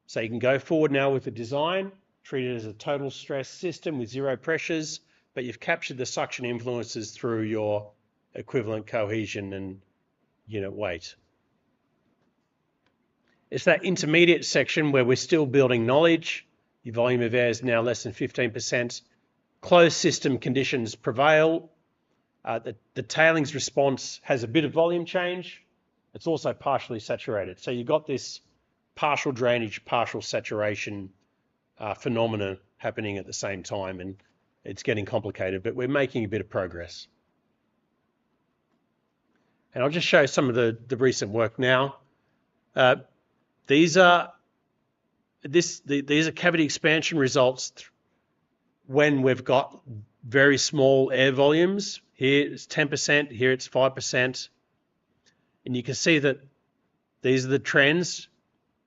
So you can go forward now with the design, treat it as a total stress system with zero pressures, but you've captured the suction influences through your equivalent cohesion and unit weight. It's that intermediate section where we're still building knowledge. Your volume of air is now less than 15%. Closed system conditions prevail. The tailings response has a bit of volume change. It's also partially saturated. So you've got this partial drainage, partial saturation phenomenon happening at the same time, and it's getting complicated, but we're making a bit of progress. And I'll just show some of the recent work now. These are cavity expansion results when we've got very small air volumes. Here it's 10%, here it's 5%. And you can see that these are the trends.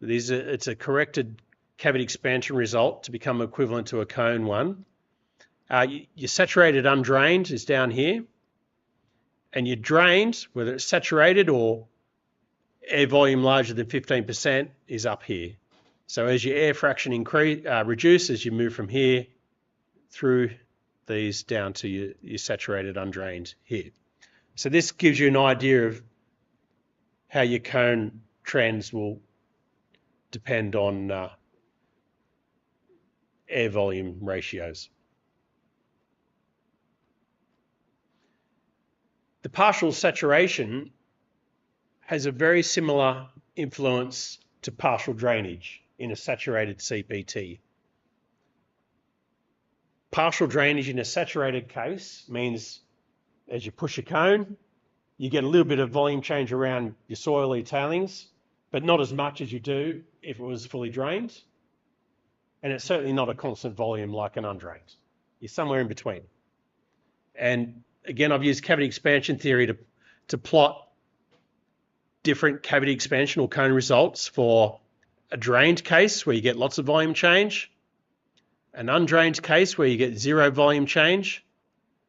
It's a corrected cavity expansion result to become equivalent to a cone one. Your saturated undrained is down here. And your drained, whether it's saturated or air volume larger than 15%, is up here. So as your air fraction reduces, you move from here through these down to your saturated undrained here. So this gives you an idea of how your cone trends will depend on air volume ratios. The partial saturation has a very similar influence to partial drainage in a saturated CPT. Partial drainage in a saturated case means as you push a cone, you get a little bit of volume change around your soily tailings, but not as much as you do if it was fully drained. And it's certainly not a constant volume like an undrained. You're somewhere in between. And again, I've used cavity expansion theory to plot different cavity expansion or cone results for a drained case where you get lots of volume change, an undrained case where you get zero volume change,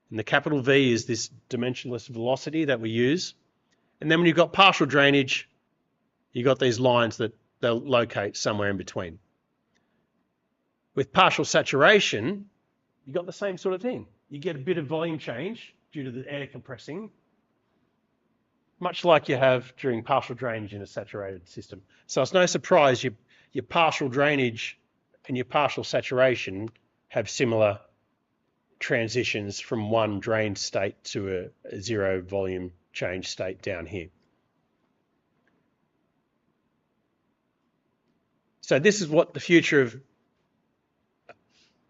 and the capital V is this dimensionless velocity that we use. And then when you've got partial drainage, you've got these lines that they'll locate somewhere in between. With partial saturation, you've got the same sort of thing. You get a bit of volume change due to the air compressing, much like you have during partial drainage in a saturated system. So it's no surprise your partial drainage and your partial saturation have similar transitions from one drained state to a zero volume change state down here. So this is what the future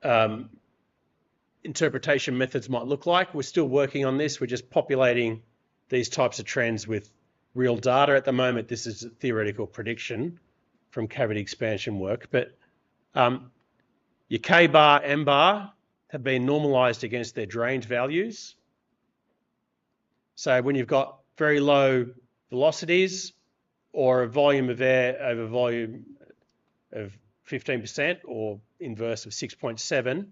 of interpretation methods might look like. We're still working on this. We're just populating these types of trends with real data. At the moment, this is a theoretical prediction from cavity expansion work, but your K bar, M bar have been normalized against their drained values. So when you've got very low velocities or a volume of air over volume of 15% or inverse of 6.7,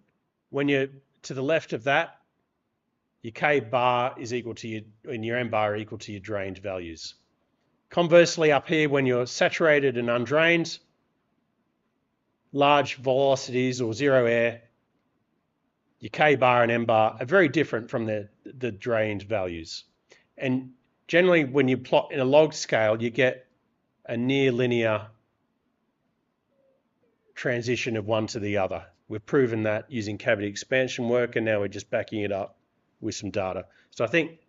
when you're to the left of that, your K bar is equal to your, and your M bar are equal to your drained values. Conversely, up here, when you're saturated and undrained, large velocities or zero air, your K bar and M bar are very different from the drained values. And generally, when you plot in a log scale, you get a near linear transition of one to the other. We've proven that using cavity expansion work, and now we're just backing it up with some data. So I think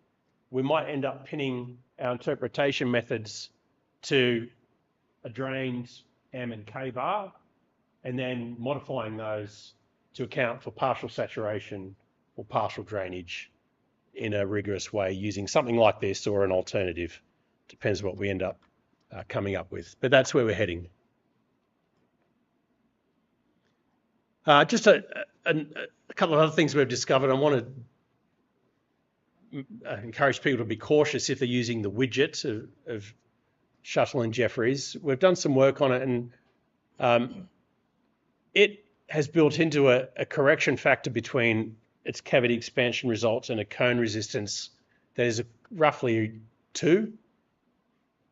we might end up pinning our interpretation methods to a drained M and K bar, and then modifying those to account for partial saturation or partial drainage in a rigorous way using something like this or an alternative. Depends what we end up coming up with, but that's where we're heading. Just a couple of other things we've discovered. I want to encourage people to be cautious if they're using the widget of Shuttle and Jeffries. We've done some work on it, and it has built into a correction factor between its cavity expansion results and a cone resistance that is roughly 2.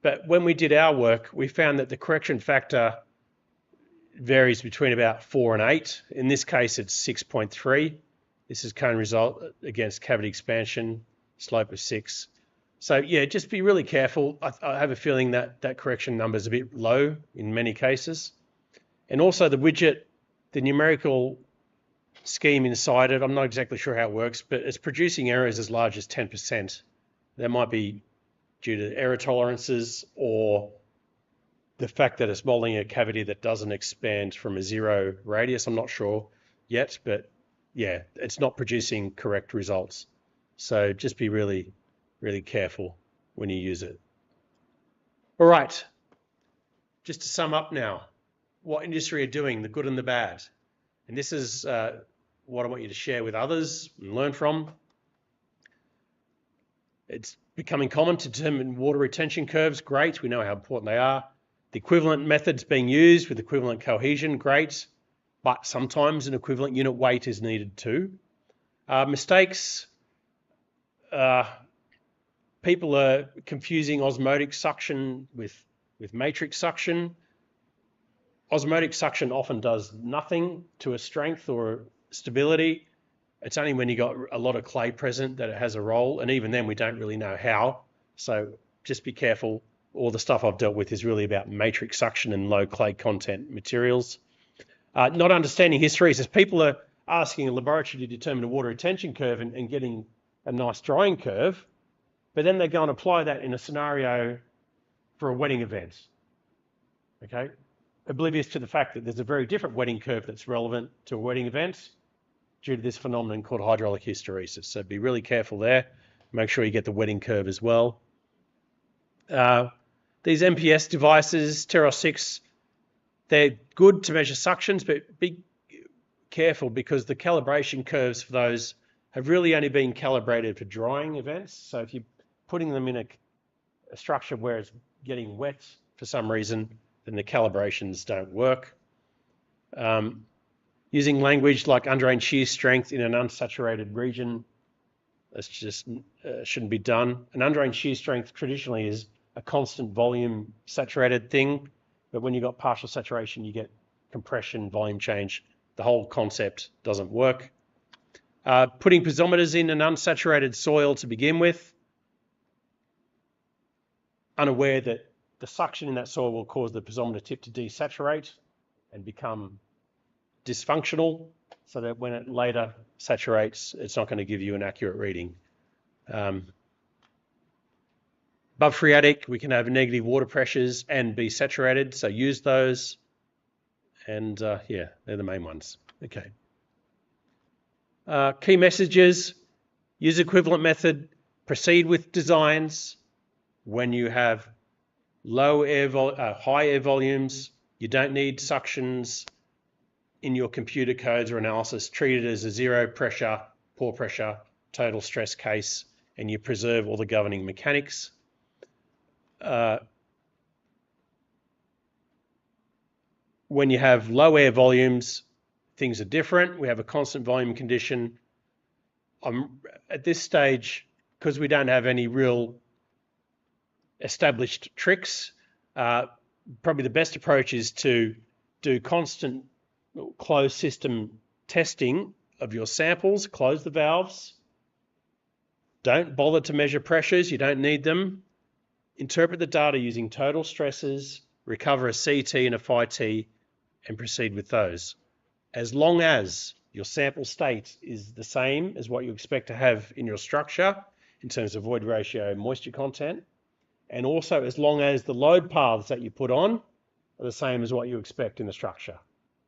But when we did our work, we found that the correction factor varies between about 4 and 8. In this case, it's 6.3. This is cone result against cavity expansion, slope of 6. So yeah, just be really careful. I have a feeling that that correction number is a bit low in many cases. And also the widget, the numerical scheme inside it, I'm not exactly sure how it works, but it's producing errors as large as 10%. That might be due to error tolerances or the fact that it's modeling a cavity that doesn't expand from a 0 radius. I'm not sure yet, but yeah, it's not producing correct results. So just be really, really careful when you use it. All right, just to sum up now, what industry are doing, the good and the bad. And this is what I want you to share with others and learn from. It's becoming common to determine water retention curves. Great, we know how important they are. The equivalent methods being used with equivalent cohesion, great. But sometimes an equivalent unit weight is needed too. Mistakes. People are confusing osmotic suction with matrix suction. Osmotic suction often does nothing to a strength or stability. It's only when you got a lot of clay present that it has a role, and even then we don't really know how. So just be careful. All the stuff I've dealt with is really about matrix suction and low clay content materials. Not understanding history says people are asking a laboratory to determine a water retention curve and getting a nice drying curve, but then they go and apply that in a scenario for a wetting event. Okay, oblivious to the fact that there's a very different wetting curve that's relevant to a wetting event due to this phenomenon called hydraulic hysteresis. So be really careful there. Make sure you get the wetting curve as well. These MPS devices, Teros 6, they're good to measure suctions, but be careful because the calibration curves for those have really only been calibrated for drying events. So if you're putting them in a structure where it's getting wet for some reason, then the calibrations don't work. Using language like undrained shear strength in an unsaturated region, that's just shouldn't be done. An undrained shear strength traditionally is a constant volume saturated thing, but when you've got partial saturation, you get compression, volume change. The whole concept doesn't work. Putting piezometers in an unsaturated soil to begin with. unaware that the suction in that soil will cause the piezometer tip to desaturate and become dysfunctional, so that when it later saturates, it's not going to give you an accurate reading. Above phreatic, we can have negative water pressures and be saturated, so use those. And yeah, they're the main ones. Okay. Key messages: use equivalent method, proceed with designs when you have high air volumes. You don't need suctions in your computer codes or analysis. Treat it as a zero pressure, poor pressure, total stress case, and you preserve all the governing mechanics. When you have low air volumes, things are different. We have a constant volume condition. At this stage, because we don't have any real established tricks, probably the best approach is to do constant closed system testing of your samples. Close the valves. Don't bother to measure pressures. You don't need them. Interpret the data using total stresses, recover a CT and a phi-T, and proceed with those. As long as your sample state is the same as what you expect to have in your structure in terms of void ratio and moisture content, and also as long as the load paths that you put on are the same as what you expect in the structure.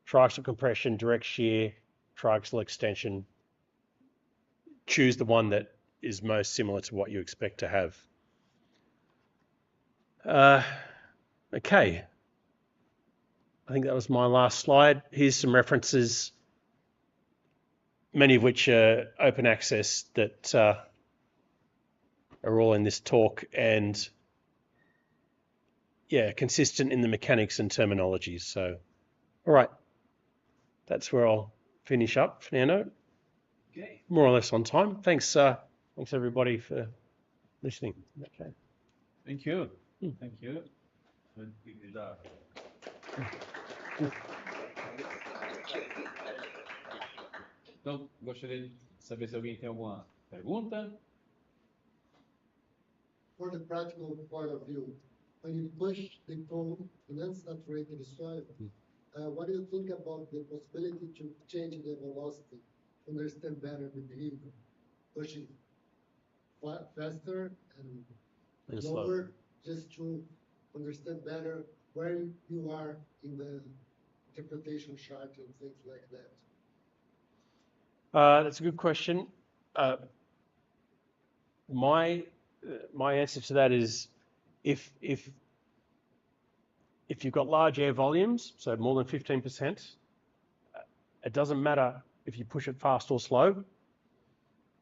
Triaxial compression, direct shear, triaxial extension. Choose the one that is most similar to what you expect to have. Okay. I think that was my last slide. Here's some references, many of which are open access, that are all in this talk, and yeah, consistent in the mechanics and terminologies. So, all right, that's where I'll finish up, Fernando. Okay. More or less on time. Thanks everybody for listening. Okay. Thank you. Thank you. Então, gostaria de saber se alguém tem alguma pergunta. For the practical point of view, when you push the cone in unsaturated soil, what do you think about the possibility to change the velocity, to understand better the behavior, pushing faster and lower, just to understand better where you are in the interpretation chart and things like that? That's a good question. My answer to that is, if you've got large air volumes, so more than 15%, it doesn't matter if you push it fast or slow.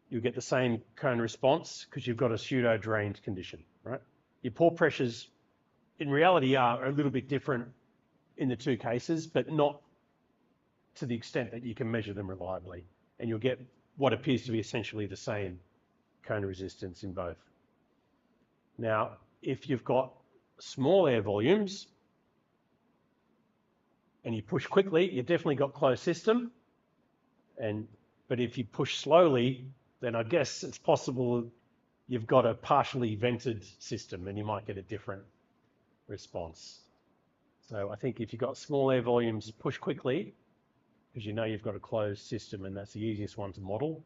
You'll get the same cone response because you've got a pseudo-drained condition, right? Your pore pressures, in reality, are a little bit different in the two cases, but not to the extent that you can measure them reliably. And you'll get what appears to be essentially the same cone resistance in both. Now, if you've got small air volumes and you push quickly, you've definitely got closed system. But if you push slowly, then I guess it's possible you've got a partially vented system and you might get a different response. So I think if you've got small air volumes, push quickly, because you know you've got a closed system and that's the easiest one to model.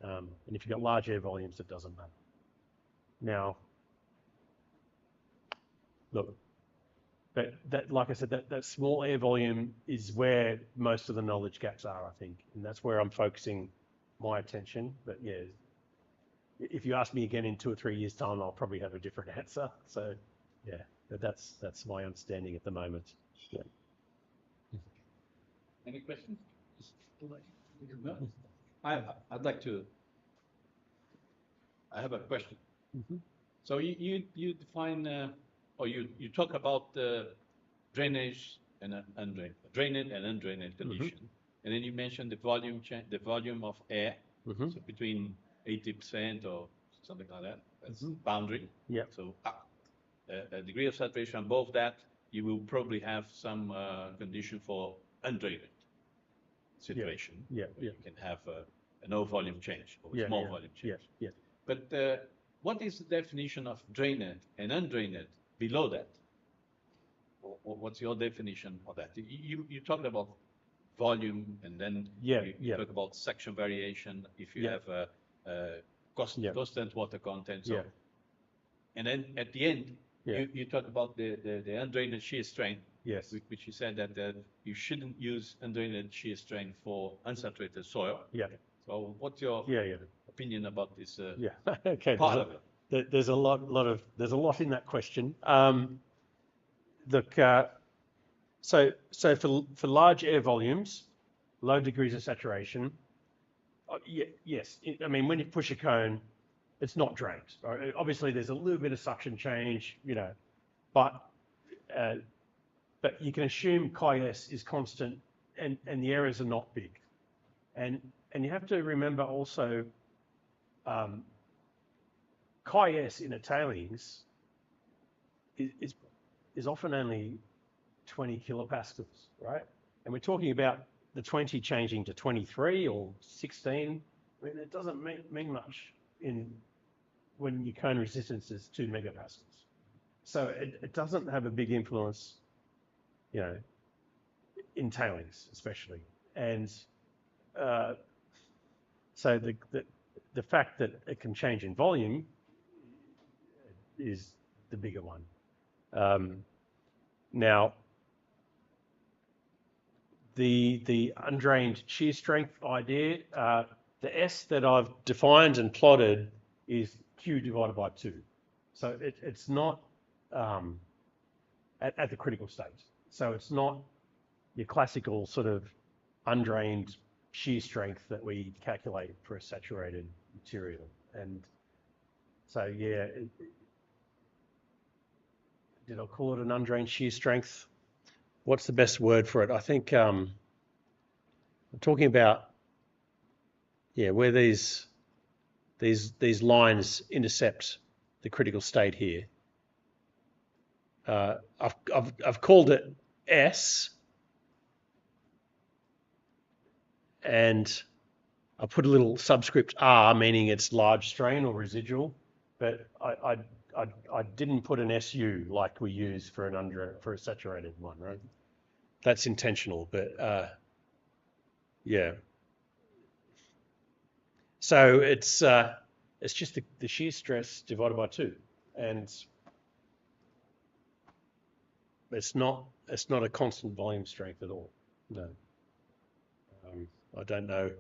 And if you've got large air volumes, it doesn't matter. Now, look, but that, like I said, that small air volume is where most of the knowledge gaps are, I think, and that's where I'm focusing my attention. But yeah, if you ask me again in 2 or 3 years' time, I'll probably have a different answer. So yeah, but that's my understanding at the moment. Yeah. Any questions? No? I'd like to. I have a question. Mm-hmm. So you define or you talk about the drainage and drained and undrained condition, and then you mentioned the volume the volume of air, so between 80% or something like that. That's boundary. Yeah. So a degree of saturation above that, you will probably have some condition for undrained situation. Yeah. You can have a no volume change or small volume change. Yeah. But what is the definition of drained and undrained below that? What's your definition of that? You talked about volume, and then you talk about section variation if you have a constant water content. So, and then at the end, you talk about the undrained shear strength. Yes. Which you said that you shouldn't use undrained shear strength for unsaturated soil. Yeah. So what's your opinion about this? Okay. Part of it? There's a lot in that question. Look, so for large air volumes, low degrees of saturation, yes. I mean, when you push a cone, it's not drained. Right? Obviously, there's a little bit of suction change, but you can assume chi-s is constant, and the errors are not big. And you have to remember also, chi-s in a tailings is often only 20 kilopascals, right? And we're talking about the 20 changing to 23 or 16. I mean, it doesn't mean much when your cone resistance is 2 megapascals. So it doesn't have a big influence, in tailings especially. And so the fact that it can change in volume is the bigger one. Now, the undrained shear strength idea, the S that I've defined and plotted is Q divided by 2. So it's not at the critical state. So it's not your classical sort of undrained shear strength that we calculate for a saturated material. And so, did I call it an undrained shear strength? What's the best word for it? I think I'm talking about, where these lines intercept the critical state here. I've called it S, and I put a little subscript R, meaning it's large strain or residual, but I didn't put an SU like we use for a saturated one, right? That's intentional, but So it's just the shear stress divided by 2, and it's not a constant volume strength at all. No. I don't know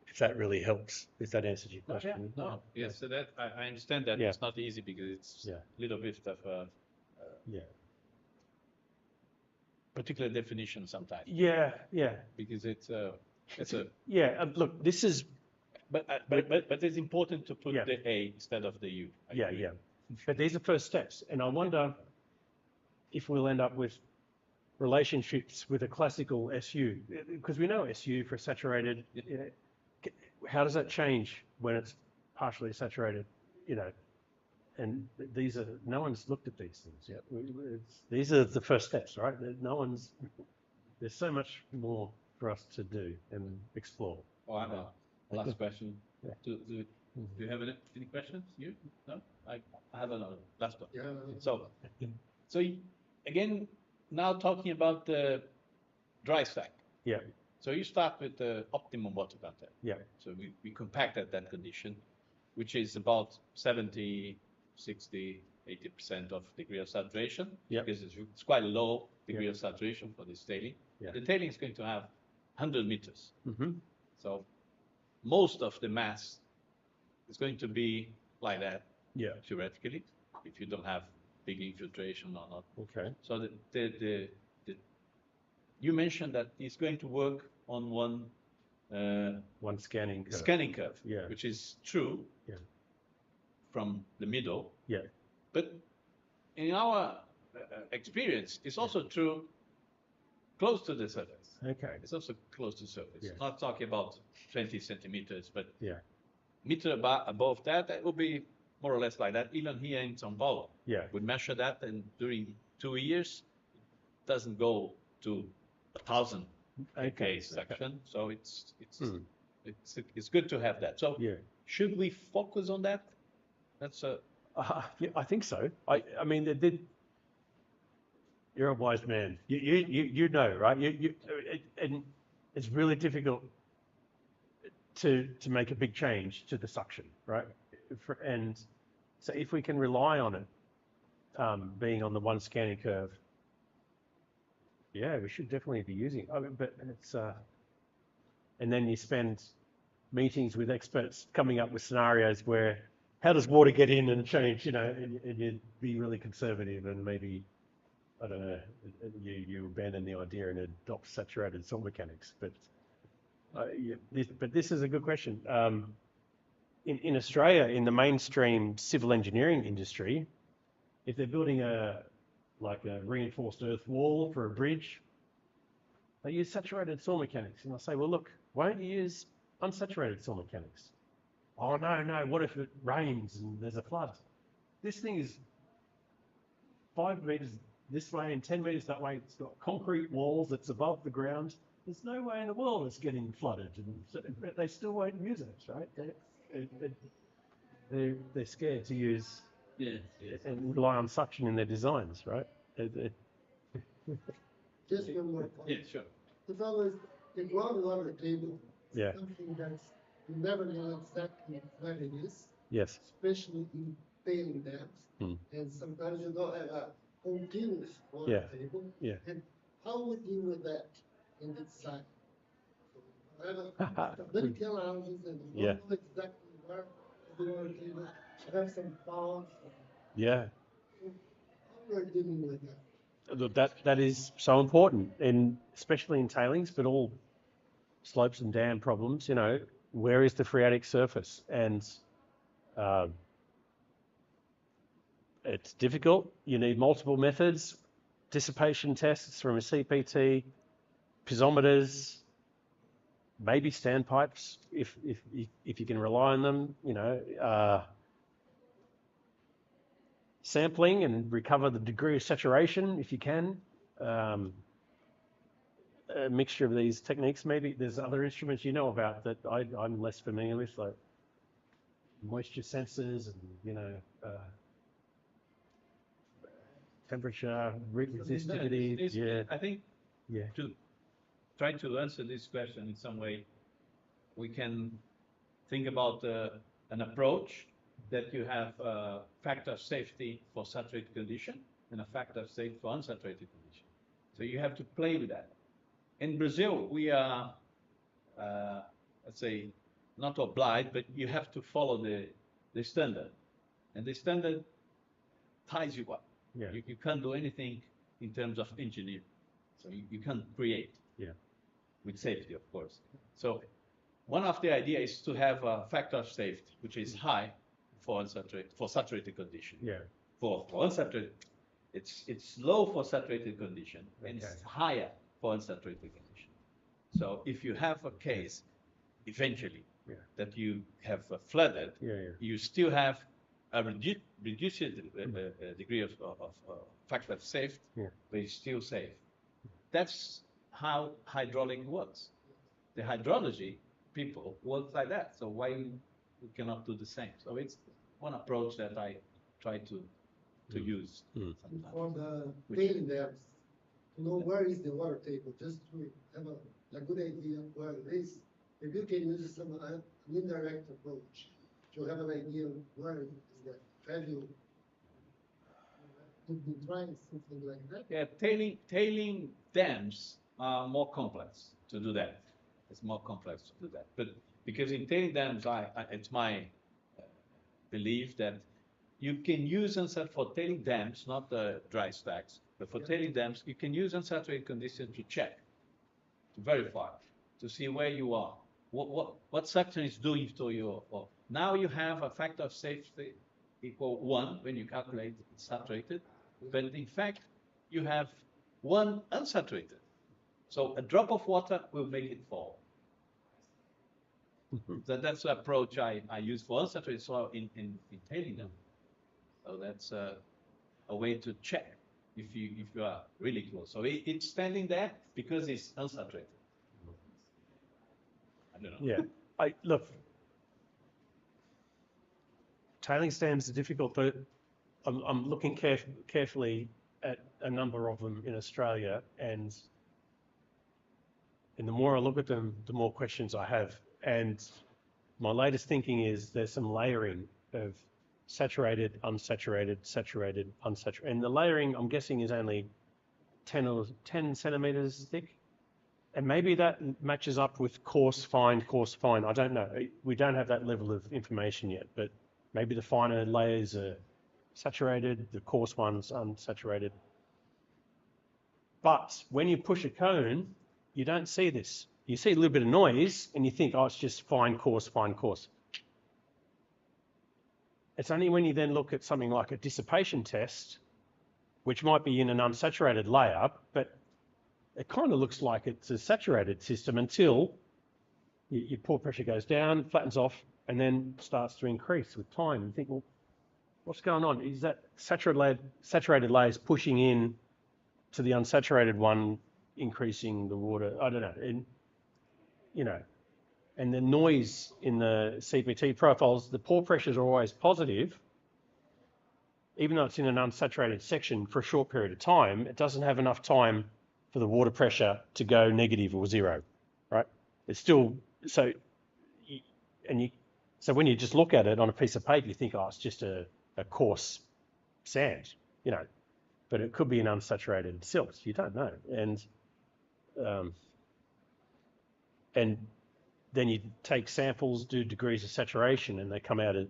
if that really helps, if that answers your question. No. Yes, so that I understand that it's not easy because it's a little bit of particular definition sometimes. Yeah. Because it's a look, this is. But it's important to put the A instead of the U. But these are first steps, and I wonder if we'll end up with relationships with a classical SU, because we know SU for saturated. How does that change when it's partially saturated? And no one's looked at these things yet. These are the first steps, right? There's so much more for us to do and explore. Oh, I have a last question. Do you have any questions? You? No? I have another last one. Yeah. So again, now talking about the dry stack. Yeah. So you start with the optimum water content. Yeah. So we compacted that condition, which is about 70, 60, 80% of degree of saturation. Yeah. Because it's quite a low degree of saturation for this tailing. Yeah. The tailing is going to have 100 meters. Mm-hmm. So most of the mass is going to be like that, theoretically, if you don't have big infiltration or not. Okay. So you mentioned that it's going to work on one scanning curve. Scanning curve, Yeah. which is true from the middle. Yeah. But in our experience, it's also true close to the surface. Okay. It's also close to the surface. Yeah. Not talking about 20 centimeters, but meter above that, it will be more or less like that. Even here in São Paulo, we measure that, and during 2 years, it doesn't go to 1,000 section. So it's good to have that. So should we focus on that? That's a, Yeah, I think so. I mean, you're a wise man. You know, right? And it's really difficult to make a big change to the suction, right? And so if we can rely on it being on the one scanning curve, yeah, we should definitely be using it. I mean, but it's and then you spend meetings with experts coming up with scenarios where how does water get in and change, you know, and you'd be really conservative and maybe, I don't know, you abandon the idea and adopt saturated soil mechanics. But yeah, this is a good question. In Australia, in the mainstream civil engineering industry, if they're building a reinforced earth wall for a bridge, they use saturated soil mechanics. And I say, well, look, why don't you use unsaturated soil mechanics? Oh, no, what if it rains and there's a flood? This thing is 5 meters this way and 10 meters that way. It's got concrete walls that's above the ground. There's no way in the world it's getting flooded. And so they still won't use it, right? They're scared to use and rely on suction in their designs, right? Just one more point. yeah, sure. The fellow is the groundwater table. Yeah. Something that's you never know exactly where it is, Yes. especially in tailing dams. Hmm. And sometimes you don't have a continuous water Yeah. table. Yeah. And how we deal with that in the design? So I have a stability allowances and we Yeah. don't know exactly where the water table. I have some ponds. Yeah. So how we're dealing with that? Look, that is so important, and especially in tailings, but all slopes and dam problems, you know, where is the phreatic surface? And it's difficult. You need multiple methods, dissipation tests from a CPT, piezometers, maybe standpipes if you can rely on them, you know, sampling and recover the degree of saturation if you can. A mixture of these techniques. Maybe there's other instruments you know about that I'm less familiar with, like moisture sensors and, you know, temperature, resistivity. Yeah. I think Yeah. to try to answer this question in some way, we can think about an approach that you have a factor of safety for saturated condition and a factor of safety for unsaturated condition. So you have to play with that. In Brazil, we are, let's say, not obliged, but you have to follow the standard. And the standard ties you up. Yeah. You can't do anything in terms of engineering. So you can't create. Yeah. With safety, of course. So one of the ideas is to have a factor of safety, which is high for saturated condition. Yeah. For unsaturated, it's low for saturated condition, and Okay. it's higher for unsaturated condition. So if you have a case, eventually, that you have flooded, you still have a reduced degree of factor of safety, but it's still safe. That's how hydraulic works. The hydrology people work like that. So why we cannot do the same? So it's one approach that I try to use sometimes. For the tailing dams, to know where is the water table, just to have a good idea where it is. If you can use some an indirect approach to have an idea of where is that. Have you been trying something like that? Yeah, tailing dams are more complex to do that. It's more complex to do that. But because in tailing dams, it's my belief that you can use for tailing dams, not the dry stacks, but for tailing dams, you can use unsaturated conditions to check, to verify, to see where you are, what suction is doing to you. Now you have a factor of safety equal 1 when you calculate saturated, but in fact, you have 1 unsaturated. So a drop of water will make it fall. That's the approach I use for unsaturated soil in tailing them. So that's a way to check if you are really close. So it's standing there because it's unsaturated. I don't know. Yeah. Look, tailings dams are difficult, but I'm looking carefully at a number of them in Australia, and the more I look at them, the more questions I have. And my latest thinking is there's some layering of saturated, unsaturated, saturated, unsaturated. And the layering, I'm guessing, is only 10 centimeters thick. And maybe that matches up with coarse, fine, coarse, fine. I don't know. We don't have that level of information yet, but maybe the finer layers are saturated, the coarse ones unsaturated. But when you push a cone, you don't see this. You see a little bit of noise and you think, oh, it's just fine, coarse, fine, coarse. It's only when you then look at something like a dissipation test, which might be in an unsaturated layer, but it kind of looks like it's a saturated system until your pore pressure goes down, flattens off, and then starts to increase with time. You think, well, what's going on? Is that saturated layers pushing in to the unsaturated one, increasing the water? I don't know. And, you know, and the noise in the CPT profiles, the pore pressures are always positive. Even though it's in an unsaturated section for a short period of time, it doesn't have enough time for the water pressure to go negative or zero, right? It's still, so when you just look at it on a piece of paper, you think, oh, it's just a coarse sand, you know, but it could be an unsaturated silt. You don't know. And then you take samples, do degrees of saturation, and they come out at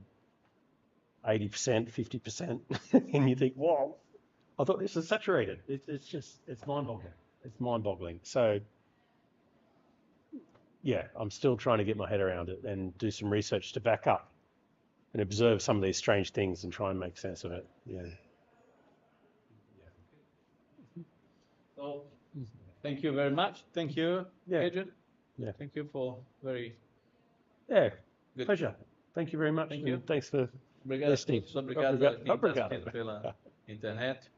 80%, 50%, and you think, whoa, I thought this was saturated. It's mind-boggling. It's mind-boggling. So, yeah, I'm still trying to get my head around it and do some research to back up and observe some of these strange things and try and make sense of it. Yeah. So, thank you very much. Thank you, Adrian. Yeah. Thank you for very good. good. Pleasure. Thank you very much. Thank you. Thanks for Obrigado a listening. todos. Obrigado Obrigado. pela internet.